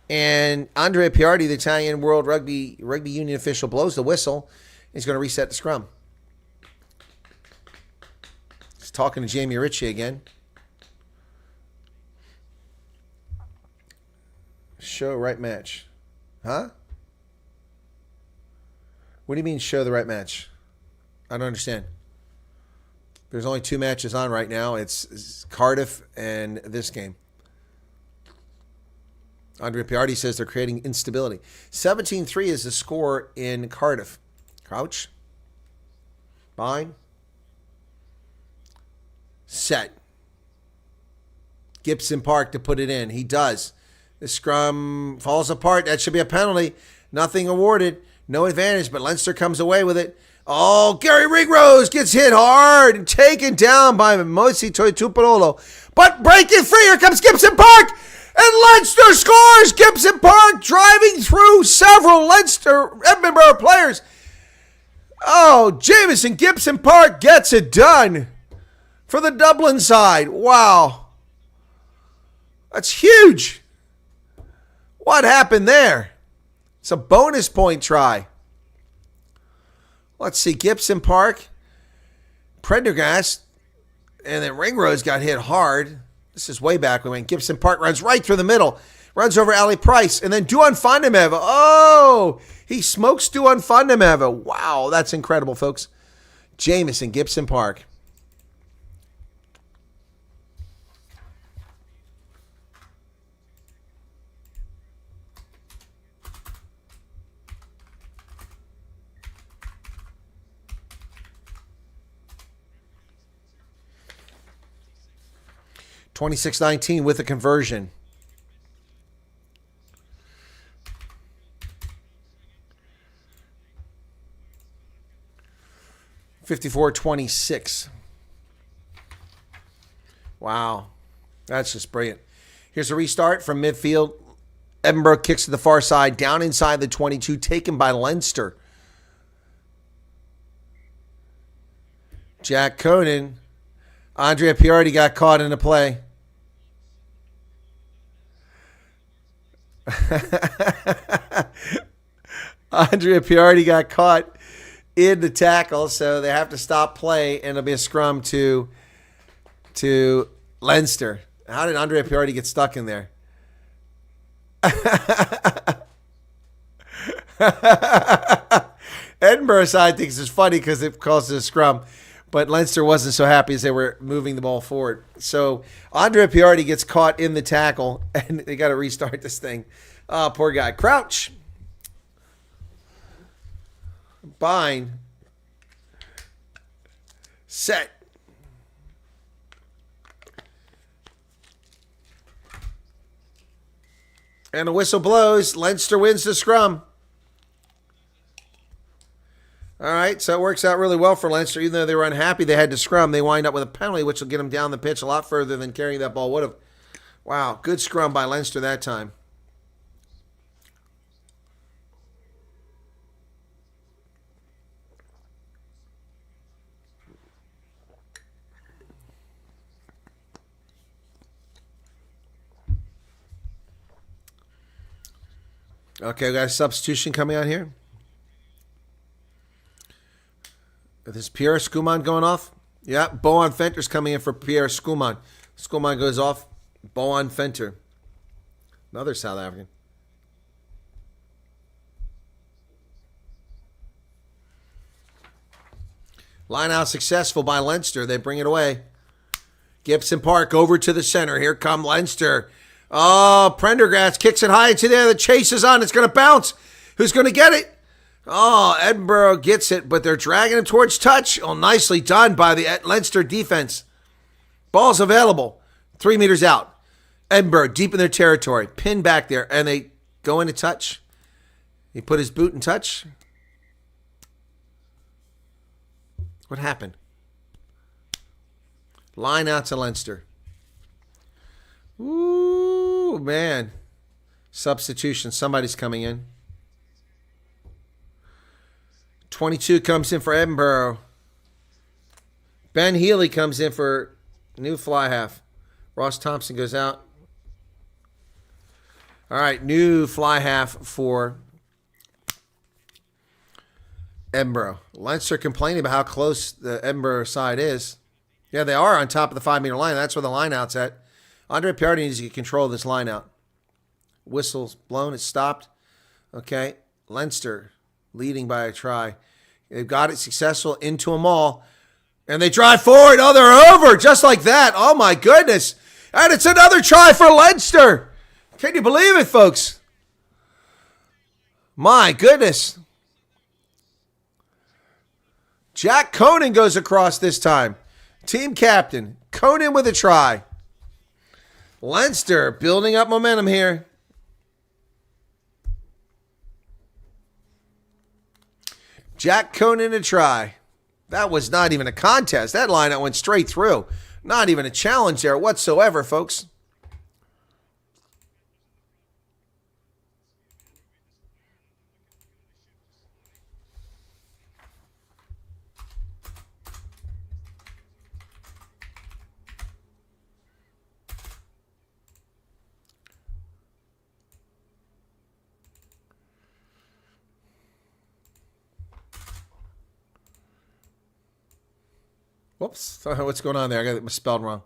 And Andrea Piardi, the Italian World Rugby Union official, blows the whistle. He's going to reset the scrum. He's talking to Jamie Ritchie again. Show right match. Huh? What do you mean show the right match? I don't understand. There's only 2 matches on right now. It's Cardiff and this game. Andrea Piardi says they're creating instability. 17-3 is the score in Cardiff. Crouch. Bind. Set. Gibson Park to put it in. He does. The scrum falls apart. That should be a penalty. Nothing awarded. No advantage, but Leinster comes away with it. Oh, Gary Ringrose gets hit hard and taken down by Moisi Tuipulotu. But breaking free, here comes Gibson Park. And Leinster scores. Gibson Park driving through several Edinburgh players. Oh, Jamison Gibson Park gets it done for the Dublin side. Wow. That's huge. What happened there? It's a bonus point try. Let's see, Gibson Park, Prendergast, and then Ringrose got hit hard. This is way back when Gibson Park runs right through the middle, runs over Ali Price, and then Duan Fondemeva. Oh, he smokes Duan Fondemeva. Wow, that's incredible, folks. Jamison Gibson Park. $26-19 with a conversion. $54-26. Wow. That's just brilliant. Here's a restart from midfield. Edinburgh kicks to the far side, down inside the 22, taken by Leinster. Jack Conan. Andrea Piardi got caught in the play. Andrea Piardi got caught in the tackle, so they have to stop play, and it'll be a scrum to Leinster. How did Andrea Piardi get stuck in there? Edinburgh side thinks it's funny because it causes a scrum. But Leinster wasn't so happy as they were moving the ball forward. So Andrea Piardi gets caught in the tackle, and they got to restart this thing. Oh, poor guy. Crouch. Bind. Set. And the whistle blows. Leinster wins the scrum. All right, so it works out really well for Leinster. Even though they were unhappy they had to scrum, they wind up with a penalty, which will get them down the pitch a lot further than carrying that ball would have. Wow, good scrum by Leinster that time. Okay, we got a substitution coming out here. Is this Pierre Skuman going off? Yeah, Boan Fenter's coming in for Pierre Skuman. Skuman goes off. Boan Fenter. Another South African. Line out successful by Leinster. They bring it away. Gibson Park over to the center. Here come Leinster. Oh, Prendergast kicks it high into there. The chase is on. It's going to bounce. Who's going to get it? Oh, Edinburgh gets it, but they're dragging him towards touch. Oh, nicely done by the Leinster defense. Ball's available. 3 meters out. Edinburgh deep in their territory. Pinned back there. And they go into touch. He put his boot in touch. What happened? Line out to Leinster. Ooh, man. Substitution. Somebody's coming in. 22 comes in for Edinburgh. Ben Healy comes in for new fly half. Ross Thompson goes out. All right, new fly half for Edinburgh. Leinster complaining about how close the Edinburgh side is. Yeah, they are on top of the 5 meter line. That's where the line out's at. Andre Piardi needs to get control of this line out. Whistle's blown. It's stopped. Okay. Leinster leading by a try. They've got it successful into a maul. And they drive forward. Oh, they're over. Just like that. Oh, my goodness. And it's another try for Leinster. Can you believe it, folks? My goodness. Jack Conan goes across this time. Team captain. Conan with a try. Leinster building up momentum here. Jack Conan a try. That was not even a contest. That line went straight through. Not even a challenge there whatsoever, folks. Whoops. What's going on there? I got it spelled wrong.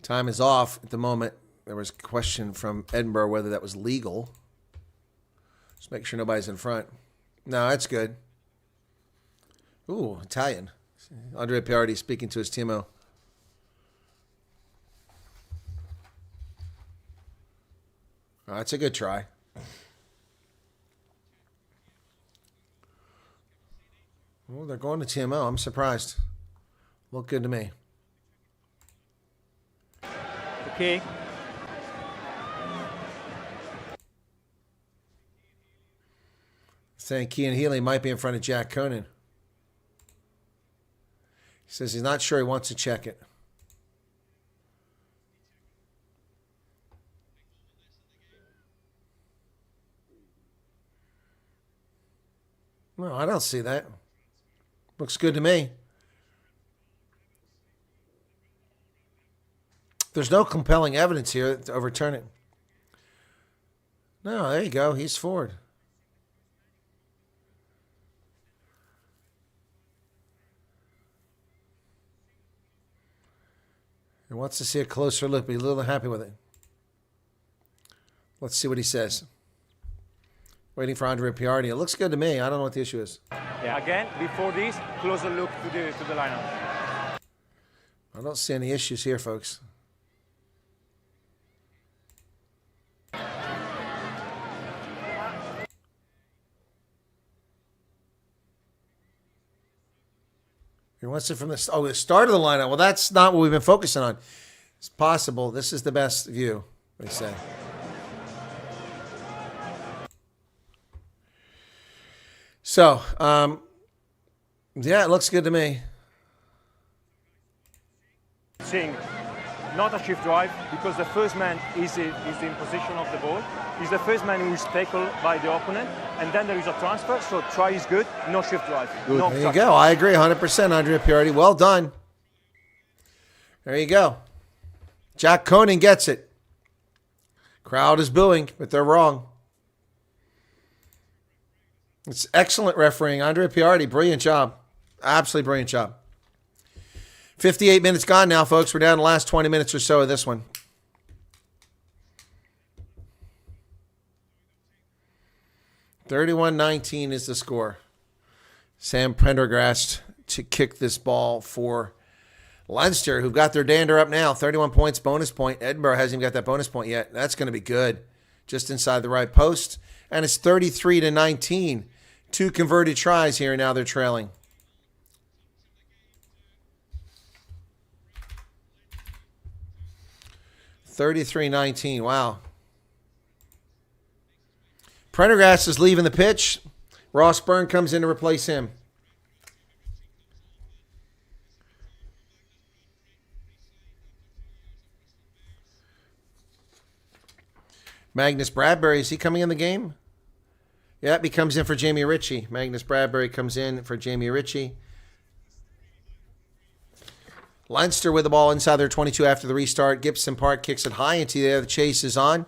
Time is off at the moment. There was a question from Edinburgh whether that was legal. Just make sure nobody's in front. No, that's good. Ooh, Italian. Andre Piardi speaking to his Timo. Oh, that's a good try. Well, they're going to TMO. I'm surprised. Look good to me. Okay. Saying Cian Healy might be in front of Jack Conan. He says he's not sure he wants to check it. No, I don't see that. Looks good to me. There's no compelling evidence here to overturn it. No, there you go. He's forward. He wants to see a closer look, but he's a little happy with it. Let's see what he says. Waiting for Andre Piardi. It looks good to me. I don't know what the issue is. Yeah. Again, before this, closer look to the lineup. I don't see any issues here, folks. He wants it from the start of the lineup. Well, that's not what we've been focusing on. It's possible. This is the best view, they say. So, yeah, it looks good to me. Seeing not a shift drive because the first man is in position of the ball. He's the first man who is tackled by the opponent, and then there is a transfer. So try is good, no shift drive. Good. No there you go. I agree 100%, Andre Piardi. Well done. There you go. Jack Conan gets it. Crowd is booing, but they're wrong. It's excellent refereeing. Andre Piardi, brilliant job. Absolutely brilliant job. 58 minutes gone now, folks. We're down to the last 20 minutes or so of this one. (31-19) is the score. Sam Prendergast to kick this ball for Leinster, who've got their dander up now. 31 points, bonus point. Edinburgh hasn't even got that bonus point yet. That's going to be good. Just inside the right post. And it's 33-19. 2 converted tries here, and now they're trailing. 33-19. Wow. Prendergast is leaving the pitch. Ross Byrne comes in to replace him. Magnus Bradbury, is he coming in the game? Yep, he comes in for Jamie Ritchie. Magnus Bradbury comes in for Jamie Ritchie. Leinster with the ball inside their 22 after the restart. Gibson Park kicks it high into the air. The chase is on.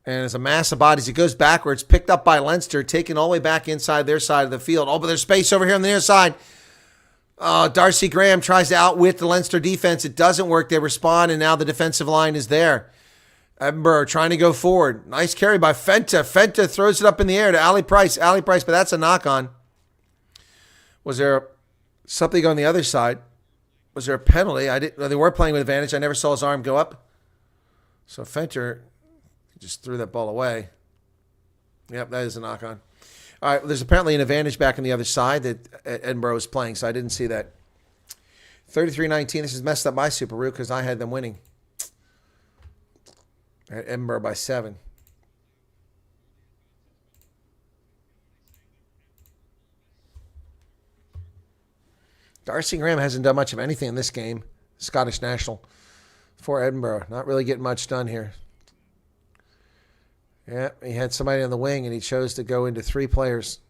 And there's a mass of bodies. It goes backwards, picked up by Leinster, taken all the way back inside their side of the field. Oh, but there's space over here on the near side. Darcy Graham tries to outwit the Leinster defense. It doesn't work. They respond, and now the defensive line is there. Edinburgh trying to go forward. Nice carry by Fenta. Fenta throws it up in the air to Ali Price. Ali Price, but that's a knock-on. Was there something on the other side? Was there a penalty? They were playing with advantage. I never saw his arm go up. So Fenta just threw that ball away. Yep, that is a knock-on. All right, there's apparently an advantage back on the other side that Edinburgh was playing, so I didn't see that. 33-19. This is messed up my Super Root because I had them winning. At Edinburgh by 7. Darcy Graham hasn't done much of anything in this game. Scottish national for Edinburgh. Not really getting much done here. Yeah, he had somebody on the wing, and he chose to go into 3 players.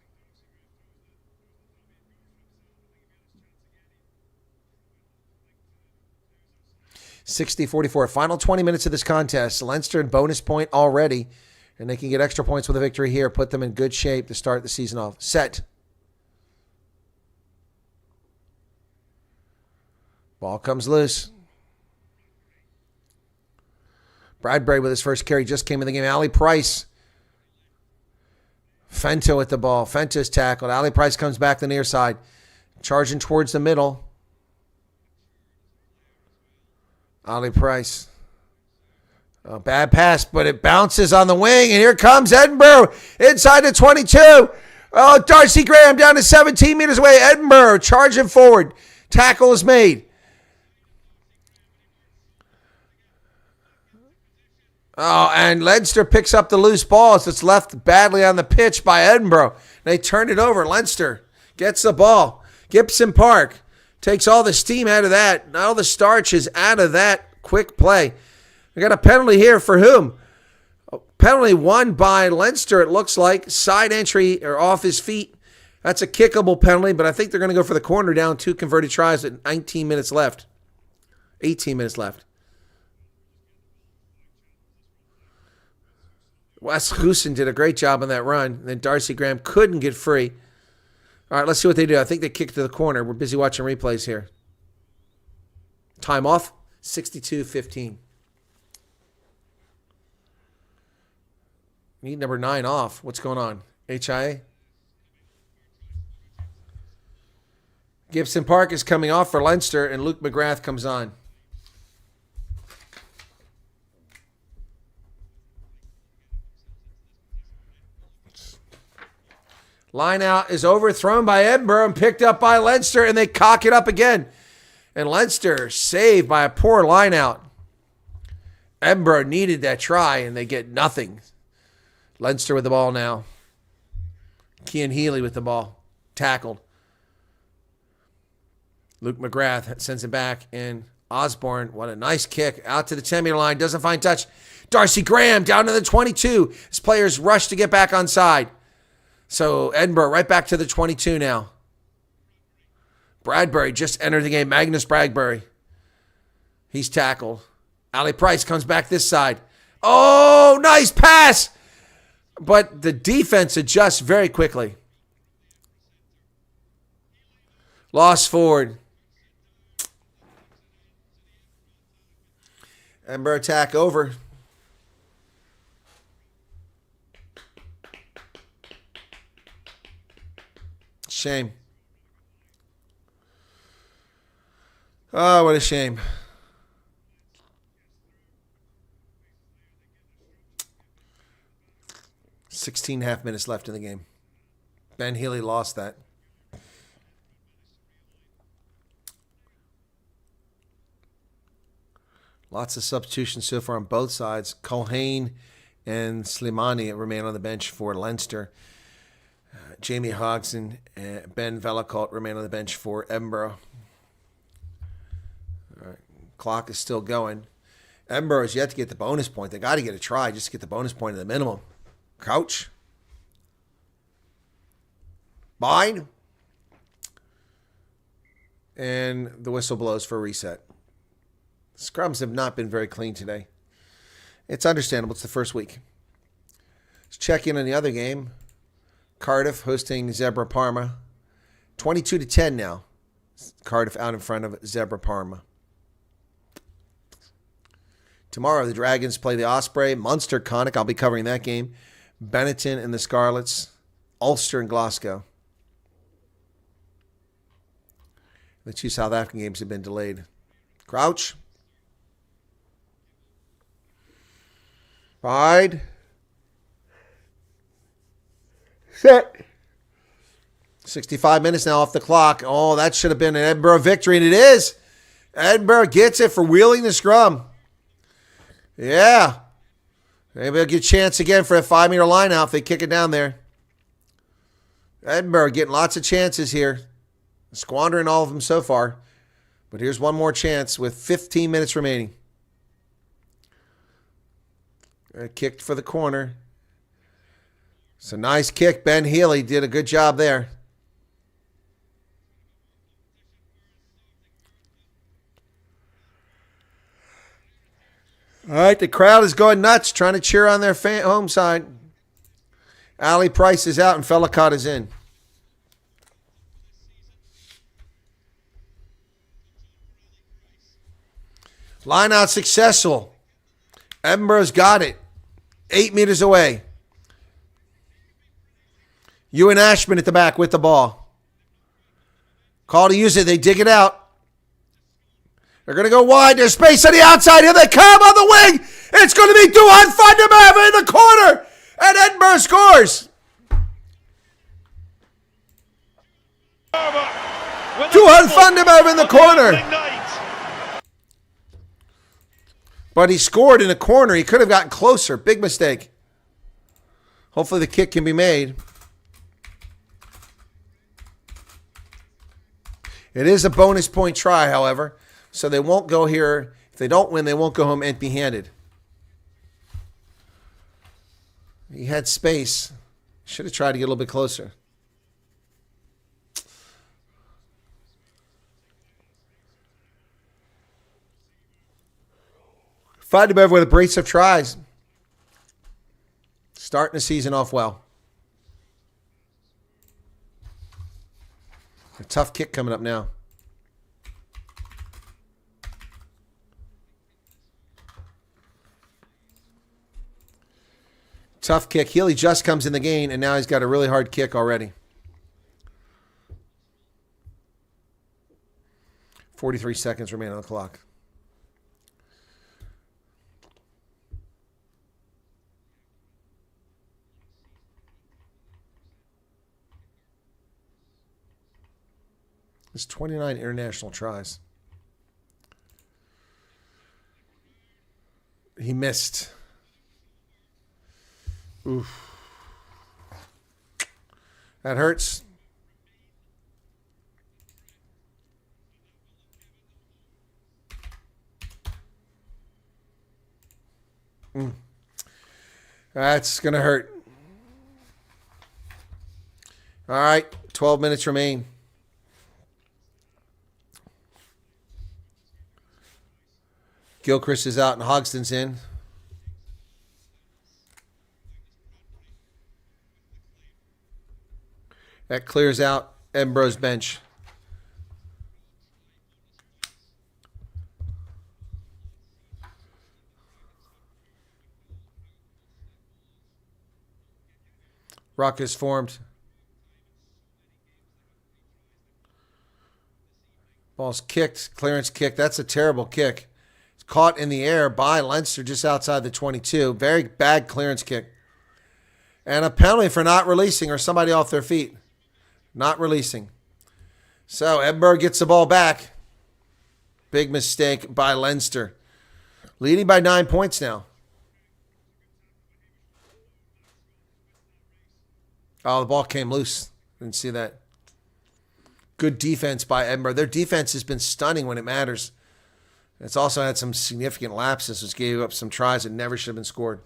(60-44). Final 20 minutes of this contest. Leinster in bonus point already, and they can get extra points with a victory here. Put them in good shape to start the season off. Set. Ball comes loose. Bradbury with his first carry just came in the game. Ali Price. Fenta with the ball. Fenta's tackled. Ali Price comes back the near side. Charging towards the middle. Ali Price. Oh, bad pass, but it bounces on the wing, and here comes Edinburgh inside the 22. Oh, Darcy Graham down to 17 meters away. Edinburgh charging forward. Tackle is made. Oh, and Leinster picks up the loose ball as it's left badly on the pitch by Edinburgh. They turn it over. Leinster gets the ball. Gibson Park takes all the steam out of that. All the starch is out of that quick play. We got a penalty here for whom? A penalty won by Leinster, it looks like. Side entry or off his feet. That's a kickable penalty, but I think they're going to go for the corner down 2 converted tries with 19 minutes left. 18 minutes left. Wes Goosen did a great job on that run. And then Darcy Graham couldn't get free. All right, let's see what they do. I think they kicked to the corner. We're busy watching replays here. Time off, 62-15. Need number 9 off. What's going on? HIA? Gibson Park is coming off for Leinster, and Luke McGrath comes on. Line out is overthrown by Edinburgh and picked up by Leinster, and they cock it up again. And Leinster saved by a poor line out. Edinburgh needed that try, and they get nothing. Leinster with the ball now. Cian Healy with the ball. Tackled. Luke McGrath sends it back, and Osborne, what a nice kick. Out to the 10-meter line, doesn't find touch. Darcy Graham down to the 22. His players rush to get back on side. So Edinburgh right back to the 22 now. Bradbury just entered the game. Magnus Bradbury. He's tackled. Ali Price comes back this side. Oh, nice pass. But the defense adjusts very quickly. Lost forward. Edinburgh attack over. Shame. Oh, what a shame. Sixteen and a half minutes left in the game. Ben Healy lost that. Lots of substitutions so far on both sides. Culhane and Slimani remain on the bench for Leinster. Jamie Hodgson and Ben Vellacourt remain on the bench for Edinburgh. All right. Clock is still going. Edinburgh is yet to get the bonus point. They got to get a try just to get the bonus point at the minimum. Crouch. Bind. And the whistle blows for a reset. Scrums have not been very clean today. It's understandable. It's the first week. Let's check in on the other game. Cardiff hosting Zebra Parma. 22-10 now. Cardiff out in front of Zebra Parma. Tomorrow, the Dragons play the Osprey. Munster Connacht. I'll be covering that game. Benetton and the Scarlets. Ulster and Glasgow. The two South African games have been delayed. Crouch. Bide. Set. 65 minutes now off the clock. Oh, that should have been an Edinburgh victory, and it is. Edinburgh gets it for wheeling the scrum. Yeah. Maybe they'll get a chance again for a 5-meter line out if they kick it down there. Edinburgh getting lots of chances here. Squandering all of them so far. But here's one more chance with 15 minutes remaining. Kicked for the corner. It's a nice kick. Ben Healy did a good job there. All right, the crowd is going nuts trying to cheer on their home side. Ali Price is out and Vellacourt is in. Line out successful. Edinburgh's got it. 8 meters away. Ewan Ashman at the back with the ball. Call to use it. They dig it out. They're going to go wide. There's space on the outside. Here they come on the wing. It's going to be Duhan Funderburg in the corner. And Edinburgh scores. Duhan Funderburg in the corner. But he scored in the corner. He could have gotten closer. Big mistake. Hopefully the kick can be made. It is a bonus point try, however. So they won't go here. If they don't win, they won't go home empty-handed. He had space. Should have tried to get a little bit closer. Funderburg with a brace of tries. Starting the season off well. A tough kick coming up now. Tough kick. Healy just comes in the game, and now he's got a really hard kick already. 43 seconds remain on the clock. There's 29 international tries. He missed. Oof. That hurts. That's going to hurt. All right, 12 minutes remain. Gilchrist is out and Hogston's in. That clears out Edinburgh's bench. Ruck is formed. Ball's kicked. Clearance kick. That's a terrible kick. It's caught in the air by Leinster just outside the 22. Very bad clearance kick. And a penalty for not releasing or somebody off their feet. Not releasing. So Edinburgh gets the ball back. Big mistake by Leinster. Leading by 9 points now. Oh, the ball came loose. Didn't see that. Good defense by Edinburgh. Their defense has been stunning when it matters. It's also had some significant lapses, which gave up some tries that never should have been scored.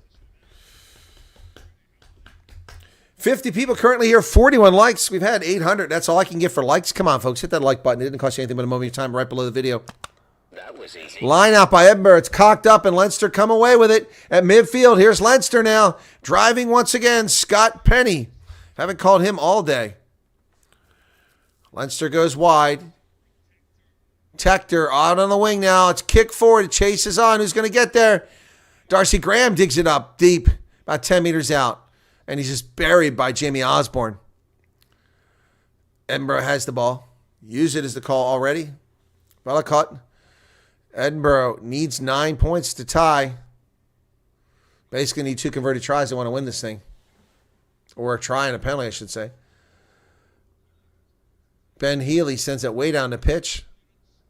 50 people currently here, 41 likes. We've had 800. That's all I can get for likes. Come on, folks. Hit that like button. It didn't cost you anything but a moment of your time right below the video. That was easy. Line out by Edinburgh. It's cocked up, and Leinster come away with it at midfield. Here's Leinster now. Driving once again. Scott Penny. Haven't called him all day. Leinster goes wide. Tector out on the wing now. It's kick forward. It chases on. Who's going to get there? Darcy Graham digs it up deep, about 10 meters out. And he's just buried by Jamie Osborne. Edinburgh has the ball. Use it as the call already. Vellacott. Edinburgh needs 9 points to tie. Basically need 2 converted tries to want to win this thing. Or a try and a penalty, I should say. Ben Healy sends it way down the pitch.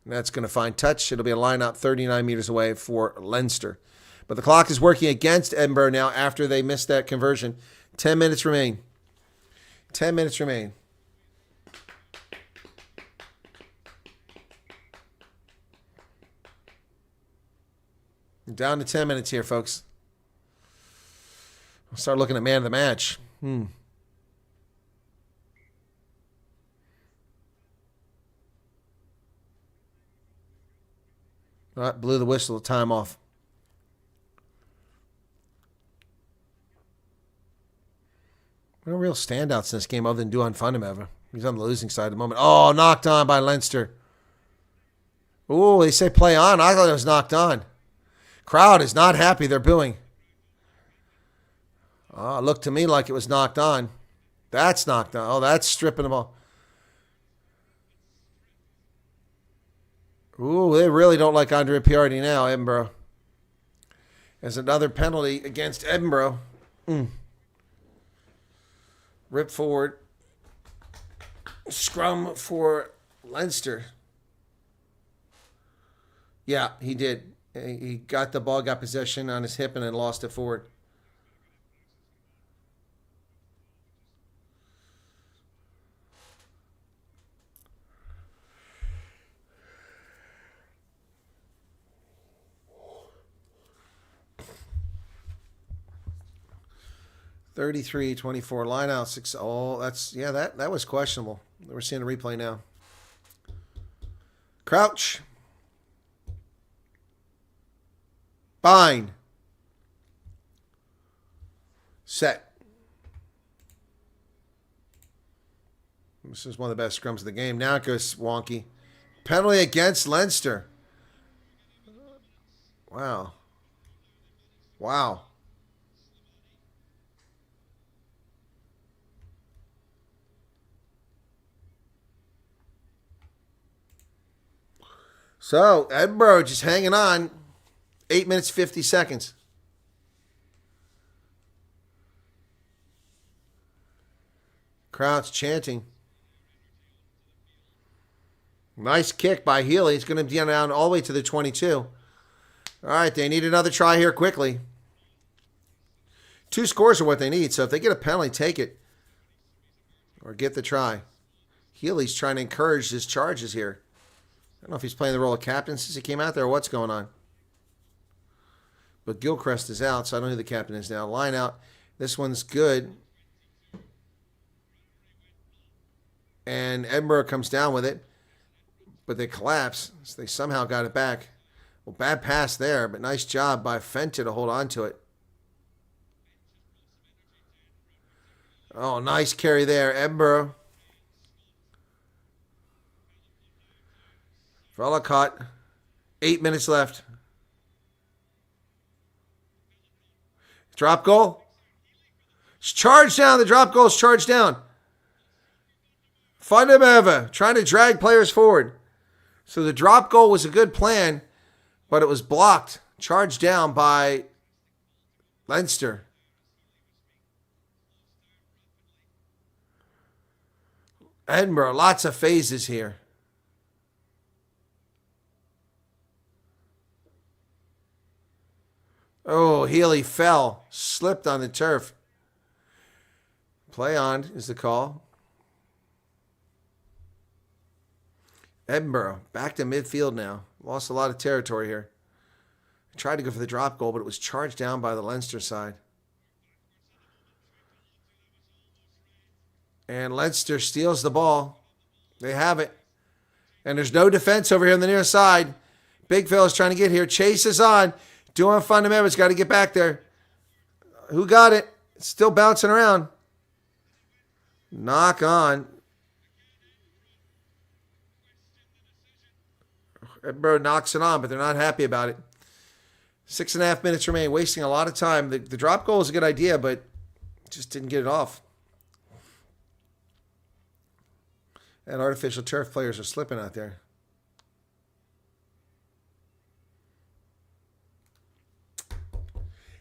And that's going to find touch. It'll be a line out 39 meters away for Leinster. But the clock is working against Edinburgh now after they missed that conversion. 10 minutes remain. 10 minutes remain. Down to 10 minutes here, folks. We'll start looking at man of the match. All right, blew the whistle, time off. No real standouts in this game other than Duhan Fundamental. He's on the losing side at the moment. Oh, knocked on by Leinster. Oh, they say play on. I thought it was knocked on. Crowd is not happy. They're booing. Oh, it looked to me like it was knocked on. That's knocked on. Oh, that's stripping the ball. Ooh, they really don't like Andre Piardi now, Edinburgh. There's another penalty against Edinburgh. Rip forward. Scrum for Leinster. Yeah, he did. He got the ball, got possession on his hip, and then lost it forward. (33-24) line out 6. Oh, that was questionable. We're seeing a replay now. Crouch. Bind. Set. This is one of the best scrums of the game. Now it goes wonky. Penalty against Leinster. Wow. Wow. So, Edinburgh just hanging on. 8 minutes, 50 seconds. Crowd's chanting. Nice kick by Healy. He's going to be down all the way to the 22. All right, they need another try here quickly. 2 scores are what they need, so if they get a penalty, take it. Or get the try. Healy's trying to encourage his charges here. I don't know if he's playing the role of captain since he came out there or what's going on. But Gilchrist is out, so I don't know who the captain is now. Line out. This one's good. And Edinburgh comes down with it. But they collapse, so they somehow got it back. Well, bad pass there, but nice job by Fenta to hold on to it. Oh, nice carry there. Edinburgh. Vellacott. 8 minutes left. Drop goal. It's charged down. The drop goal is charged down. Fundamental trying to drag players forward. So the drop goal was a good plan, but it was blocked. Charged down by Leinster. Edinburgh, lots of phases here. Healy fell, slipped on the turf. Play on is the call. Edinburgh back to midfield now. Lost a lot of territory here. Tried to go for the drop goal, but it was charged down by the Leinster side. And Leinster steals the ball. They have it. And there's no defense over here on the near side. Big fella's trying to get here. Chase is on. Doing fundamentals. Got to get back there. Who got it? It's still bouncing around. Knock on. Edinburgh knocks it on, but they're not happy about it. 6.5 minutes remain. Wasting a lot of time. The drop goal is a good idea, but just didn't get it off. And artificial turf players are slipping out there.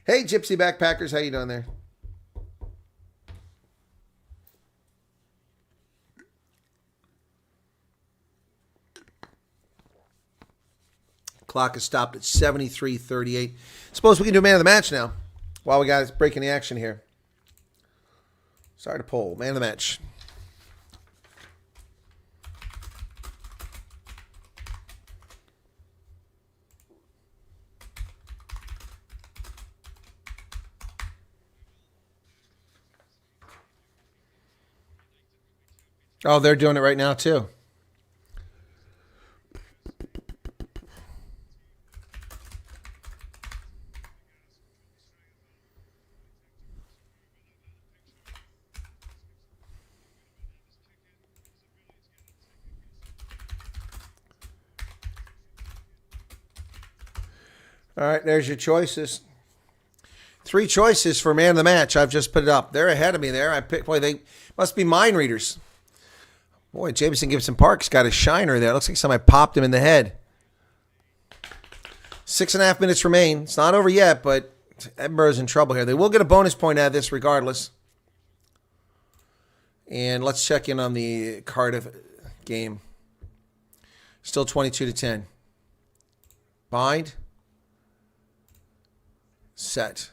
Hey, Gypsy Backpackers. How you doing there? Clock is stopped at 73:38. Suppose we can do man of the match now while we got breaking the action here. Sorry to poll. Man of the match. Oh, they're doing it right now, too. All right, there's your choices. 3 choices for man of the match. I've just put it up. They're ahead of me there. I picked. Boy, they must be mind readers. Boy, Jameson Gibson Park's got a shiner there. It looks like somebody popped him in the head. 6.5 minutes remain. It's not over yet, but Edinburgh's in trouble here. They will get a bonus point out of this regardless. And let's check in on the Cardiff game. Still 22-10. Bind. Set.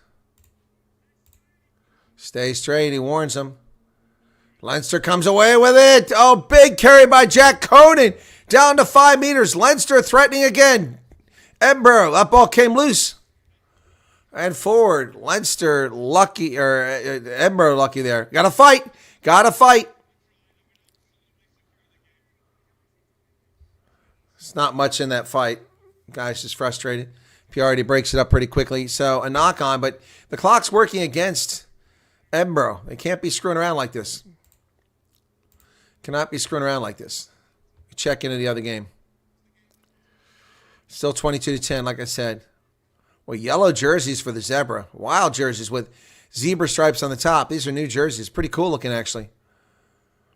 Stay straight. He warns them. Leinster comes away with it. Oh, big carry by Jack Conan. Down to 5 meters. Leinster threatening again. Edinburgh. That ball came loose. And forward. Leinster lucky, or Edinburgh lucky there. Got to fight. Got to fight. It's not much in that fight. Guy's just frustrated. Piardi breaks it up pretty quickly. So a knock on, but the clock's working against Edinburgh. They can't be screwing around like this. Cannot be screwing around like this. Check into the other game. Still 22-10, like I said. Well, yellow jerseys for the Zebra. Wild jerseys with zebra stripes on the top. These are new jerseys. Pretty cool looking, actually.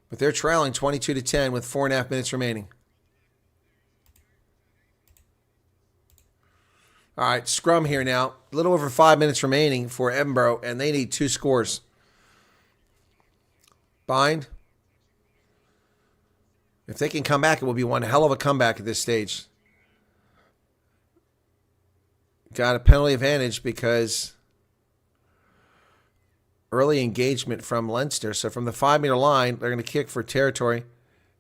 But they're trailing 22-10 with 4.5 minutes remaining. All right, scrum here now. A little over 5 minutes remaining for Edinburgh, and they need 2 scores. Bind. If they can come back, it will be one hell of a comeback at this stage. Got a penalty advantage because early engagement from Leinster. So from the 5-meter line, they're going to kick for territory.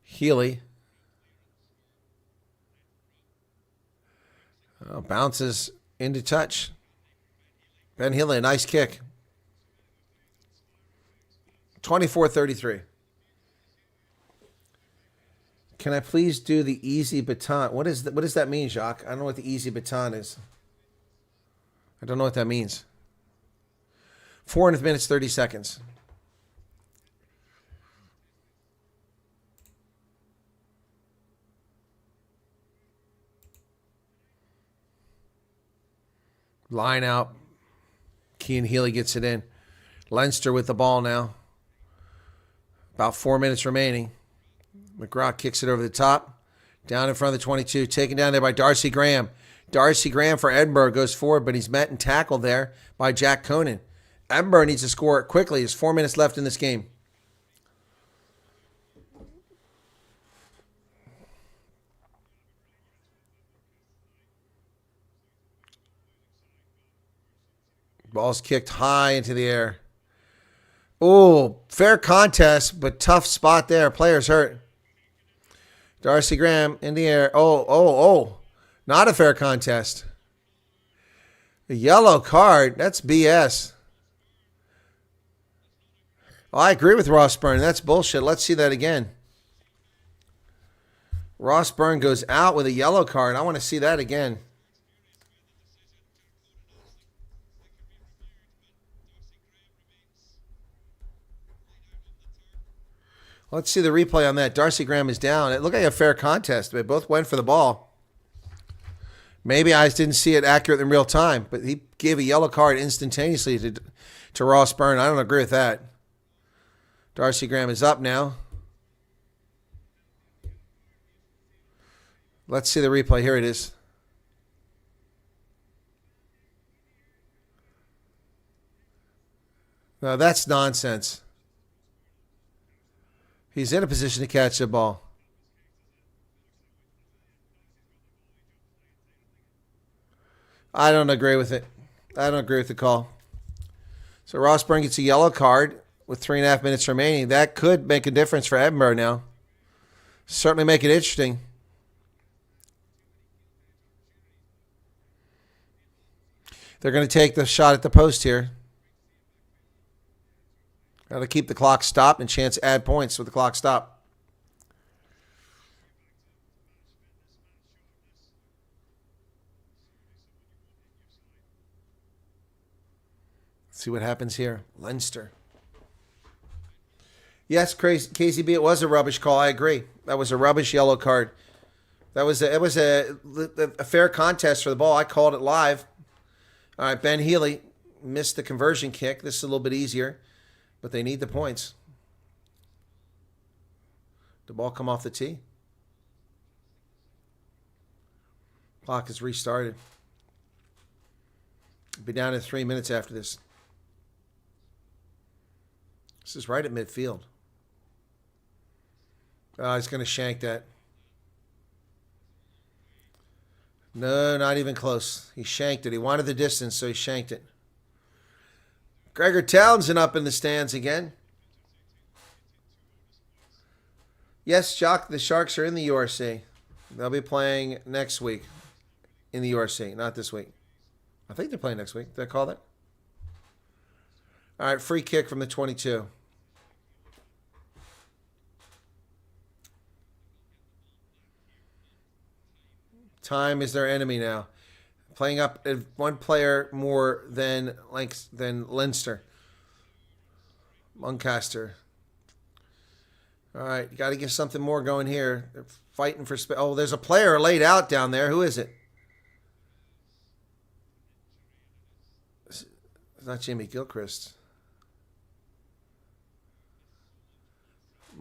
Healy. Oh, bounces into touch. Ben Healy, a nice kick. 24-33. Can I please do the easy baton? What does that mean, Jacques? I don't know what the easy baton is. I don't know what that means. 4 minutes, 30 seconds. Line out. Cian Healy gets it in. Leinster with the ball now. About 4 minutes remaining. McGrath kicks it over the top. Down in front of the 22. Taken down there by Darcy Graham. Darcy Graham for Edinburgh goes forward, but he's met and tackled there by Jack Conan. Edinburgh needs to score it quickly. There's 4 minutes left in this game. Ball's kicked high into the air. Oh, fair contest, but tough spot there. Player's hurt. Darcy Graham in the air. Oh. Not a fair contest. A yellow card. That's BS. Oh, I agree with Ross Byrne. That's bullshit. Let's see that again. Ross Byrne goes out with a yellow card. I want to see that again. Let's see the replay on that. Darcy Graham is down. It looked like a fair contest. They both went for the ball. Maybe I just didn't see it accurate in real time, but he gave a yellow card instantaneously to Ross Byrne. I don't agree with that. Darcy Graham is up now. Let's see the replay. Here it is. No, that's nonsense. He's in a position to catch the ball. I don't agree with it. I don't agree with the call. So Ross Byrne gets a yellow card with 3.5 minutes remaining. That could make a difference for Edinburgh now. Certainly make it interesting. They're going to take the shot at the post here. Got to keep the clock stopped and chance to add points with the clock stopped. Let's see what happens here. Leinster. Yes, KCB, it was a rubbish call. I agree. That was a rubbish yellow card. It was a fair contest for the ball. I called it live. All right, Ben Healy missed the conversion kick. This is a little bit easier, but they need the points. The ball come off the tee. Clock is restarted. Be down to 3 minutes after this. This is right at midfield. He's going to shank that. No, not even close. He shanked it. He wanted the distance, so he shanked it. Gregor Townsend up in the stands again. Yes, Jock, the Sharks are in the URC. They'll be playing next week in the URC, not this week. I think they're playing next week. Did I call that? All right, free kick from the 22. Time is their enemy now. Playing up one player more than Leinster. Muncaster. All right, you got to get something more going here. They're fighting for space. Oh, there's a player laid out down there. Who is it? It's not Jamie Gilchrist.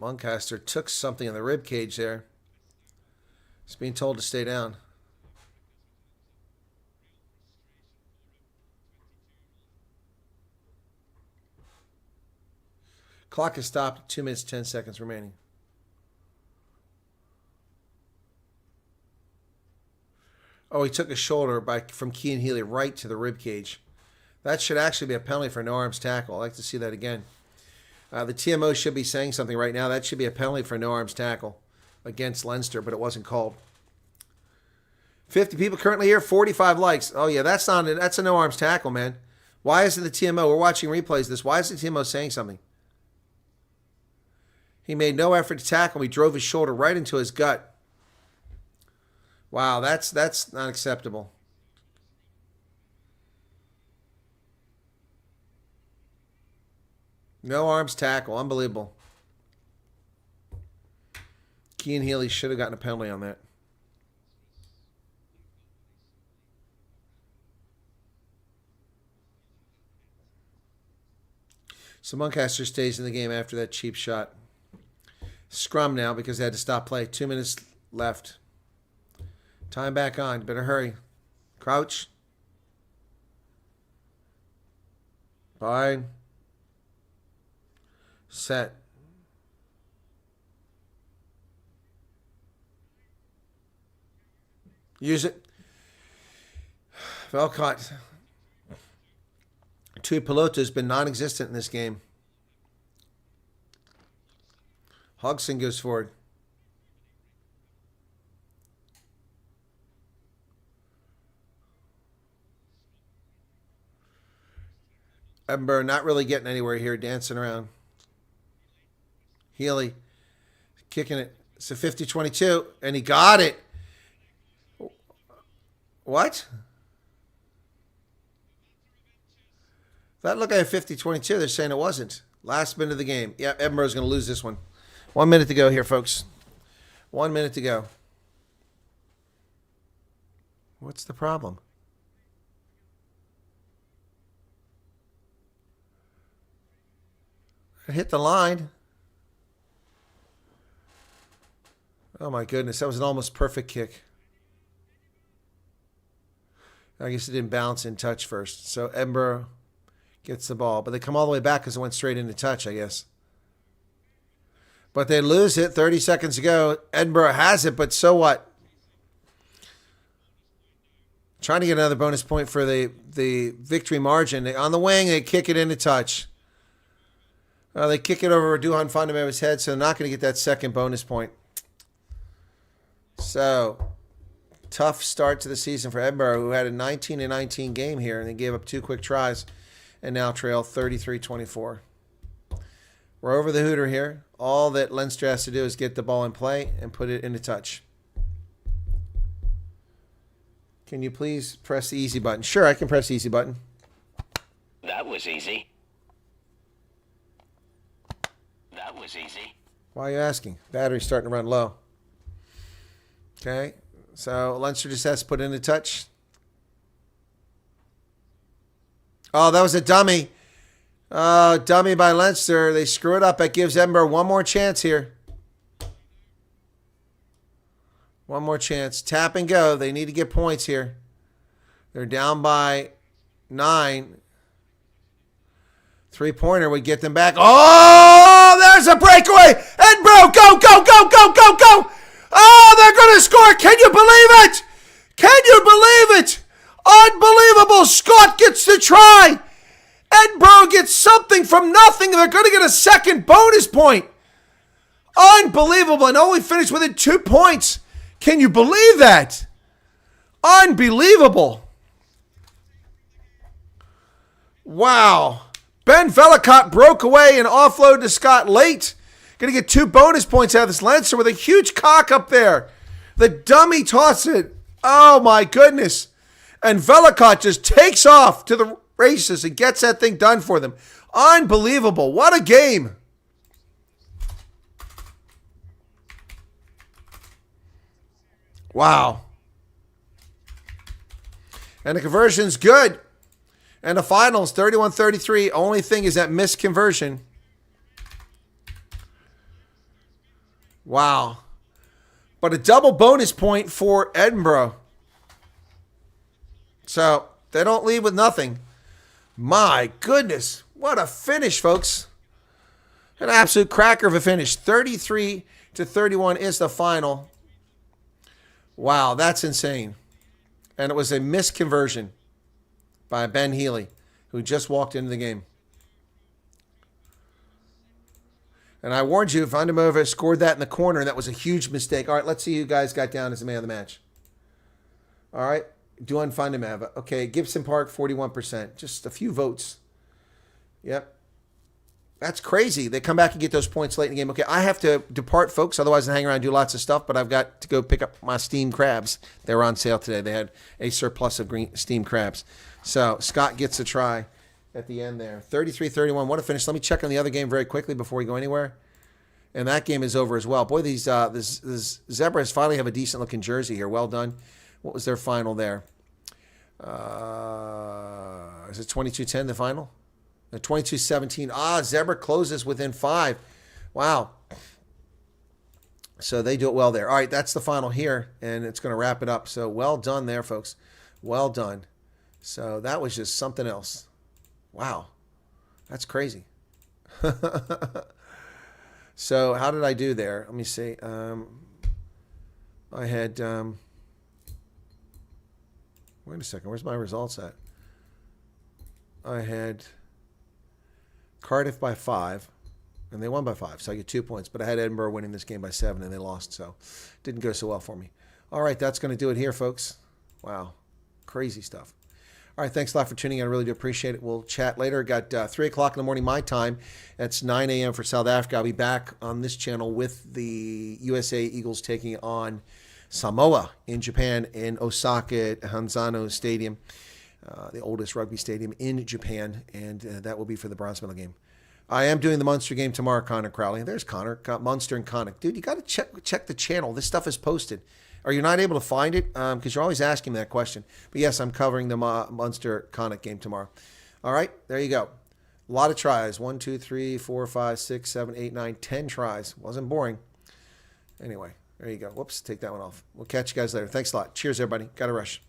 Muncaster took something in the rib cage there. He's being told to stay down. Clock is stopped at 2 minutes, 10 seconds remaining. Oh, he took a shoulder from Cian Healy right to the rib cage. That should actually be a penalty for no arms tackle. I'd like to see that again. The TMO should be saying something right now. That should be a penalty for no arms tackle against Leinster, but it wasn't called. 50 people currently here, 45 likes. Oh, yeah, that's a no arms tackle, man. Why isn't the TMO? We're watching replays of this. Why is the TMO saying something? He made no effort to tackle. He drove his shoulder right into his gut. Wow, that's not acceptable. No arms tackle. Unbelievable. Cian Healy should have gotten a penalty on that. So Muncaster stays in the game after that cheap shot. Scrum now because they had to stop play. 2 minutes left. Time back on. Better hurry. Crouch. Fine. Set. Use it. Velcott. Tui Pelota has been non-existent in this game. Hodgson goes forward. Edinburgh not really getting anywhere here, dancing around. Healy kicking it. It's a 50-22, and he got it. What? That looked like a 50-22. They're saying it wasn't. Last minute of the game. Yeah, Edinburgh's going to lose this one. 1 minute to go here, folks. 1 minute to go. What's the problem? I hit the line. Oh, my goodness. That was an almost perfect kick. I guess it didn't bounce in touch first. So Edinburgh gets the ball. But they come all the way back because it went straight into touch, I guess. But they lose it 30 seconds ago. Edinburgh has it, but so what? Trying to get another bonus point for the victory margin. On the wing, they kick it into touch. They kick it over Duhan Fondameva's head, so they're not going to get that second bonus point. So, tough start to the season for Edinburgh, who had a 19-19 game here, and they gave up 2 quick tries and now trail 33-24. We're over the hooter here. All that Leinster has to do is get the ball in play and put it into touch. Can you please press the easy button? Sure, I can press the easy button. That was easy. That was easy. Why are you asking? Battery's starting to run low. Okay, so Leinster just has to put it into touch. Oh, that was a dummy. Dummy by Leinster. They screw it up. That gives Edinburgh one more chance here. One more chance. Tap and go. They need to get points here. They're down by 9. 3-pointer would get them back. Oh, there's a breakaway. Edinburgh, go, go, go, go, go, go. Oh, they're going to score. Can you believe it? Can you believe it? Unbelievable. Scott gets the try. Edinburgh gets something from nothing. They're going to get a second bonus point. Unbelievable. And only finished within 2 points. Can you believe that? Unbelievable. Wow. Ben Velicott broke away and offload to Scott late. Going to get 2 bonus points out of this Leinster with a huge cock up there. The dummy toss it. Oh, my goodness. And Velicott just takes off to the races and gets that thing done for them. Unbelievable. What a game. Wow. And the conversion's good. And the finals, 31-33. Only thing is that missed conversion. Wow. But a double bonus point for Edinburgh. So they don't leave with nothing. My goodness. What a finish, folks. An absolute cracker of a finish. 33-31 is the final. Wow, that's insane. And it was a missed conversion by Ben Healy, who just walked into the game. And I warned you, Vandemova scored that in the corner, and that was a huge mistake. All right, let's see who guys got down as the man of the match. All right, Duhan Vandemova. Okay, Gibson Park, 41%. Just a few votes. Yep. That's crazy. They come back and get those points late in the game. Okay, I have to depart, folks. Otherwise, I hang around and do lots of stuff. But I've got to go pick up my steamed crabs. They were on sale today. They had a surplus of green steamed crabs. So Scott gets a try at the end there. 33-31. What a finish. Let me check on the other game very quickly before we go anywhere. And that game is over as well. Boy, these this Zebras finally have a decent-looking jersey here. Well done. What was their final there? Is it 22-10, the final? 22-17. Zebra closes within 5. Wow. So they do it well there. All right, that's the final here, and it's going to wrap it up. So well done there, folks. Well done. So that was just something else. Wow. That's crazy. So how did I do there? Let me see. I had... wait a second. Where's my results at? I had Cardiff by 5, and they won by 5, so I get 2 points. But I had Edinburgh winning this game by 7, and they lost, so didn't go so well for me. All right, that's going to do it here, folks. Wow, crazy stuff. All right, thanks a lot for tuning in. I really do appreciate it. We'll chat later. Got 3 o'clock in the morning my time. That's 9 a.m. for South Africa. I'll be back on this channel with the USA Eagles taking on Samoa in Japan in Osaka at Hanzano Stadium, the oldest rugby stadium in Japan, and that will be for the bronze medal game. I am doing the Munster game tomorrow, Connor Crowley. There's Connor, got Munster and Connacht. Dude, you got to check the channel. This stuff is posted. Are you not able to find it? Because you're always asking me that question. But yes, I'm covering the Munster Connacht game tomorrow. All right, there you go. A lot of tries. 1, 2, 3, 4, 5, 6, 7, 8, 9, 10 tries. Wasn't boring. Anyway, there you go. Whoops, take that one off. We'll catch you guys later. Thanks a lot. Cheers, everybody. Got to rush.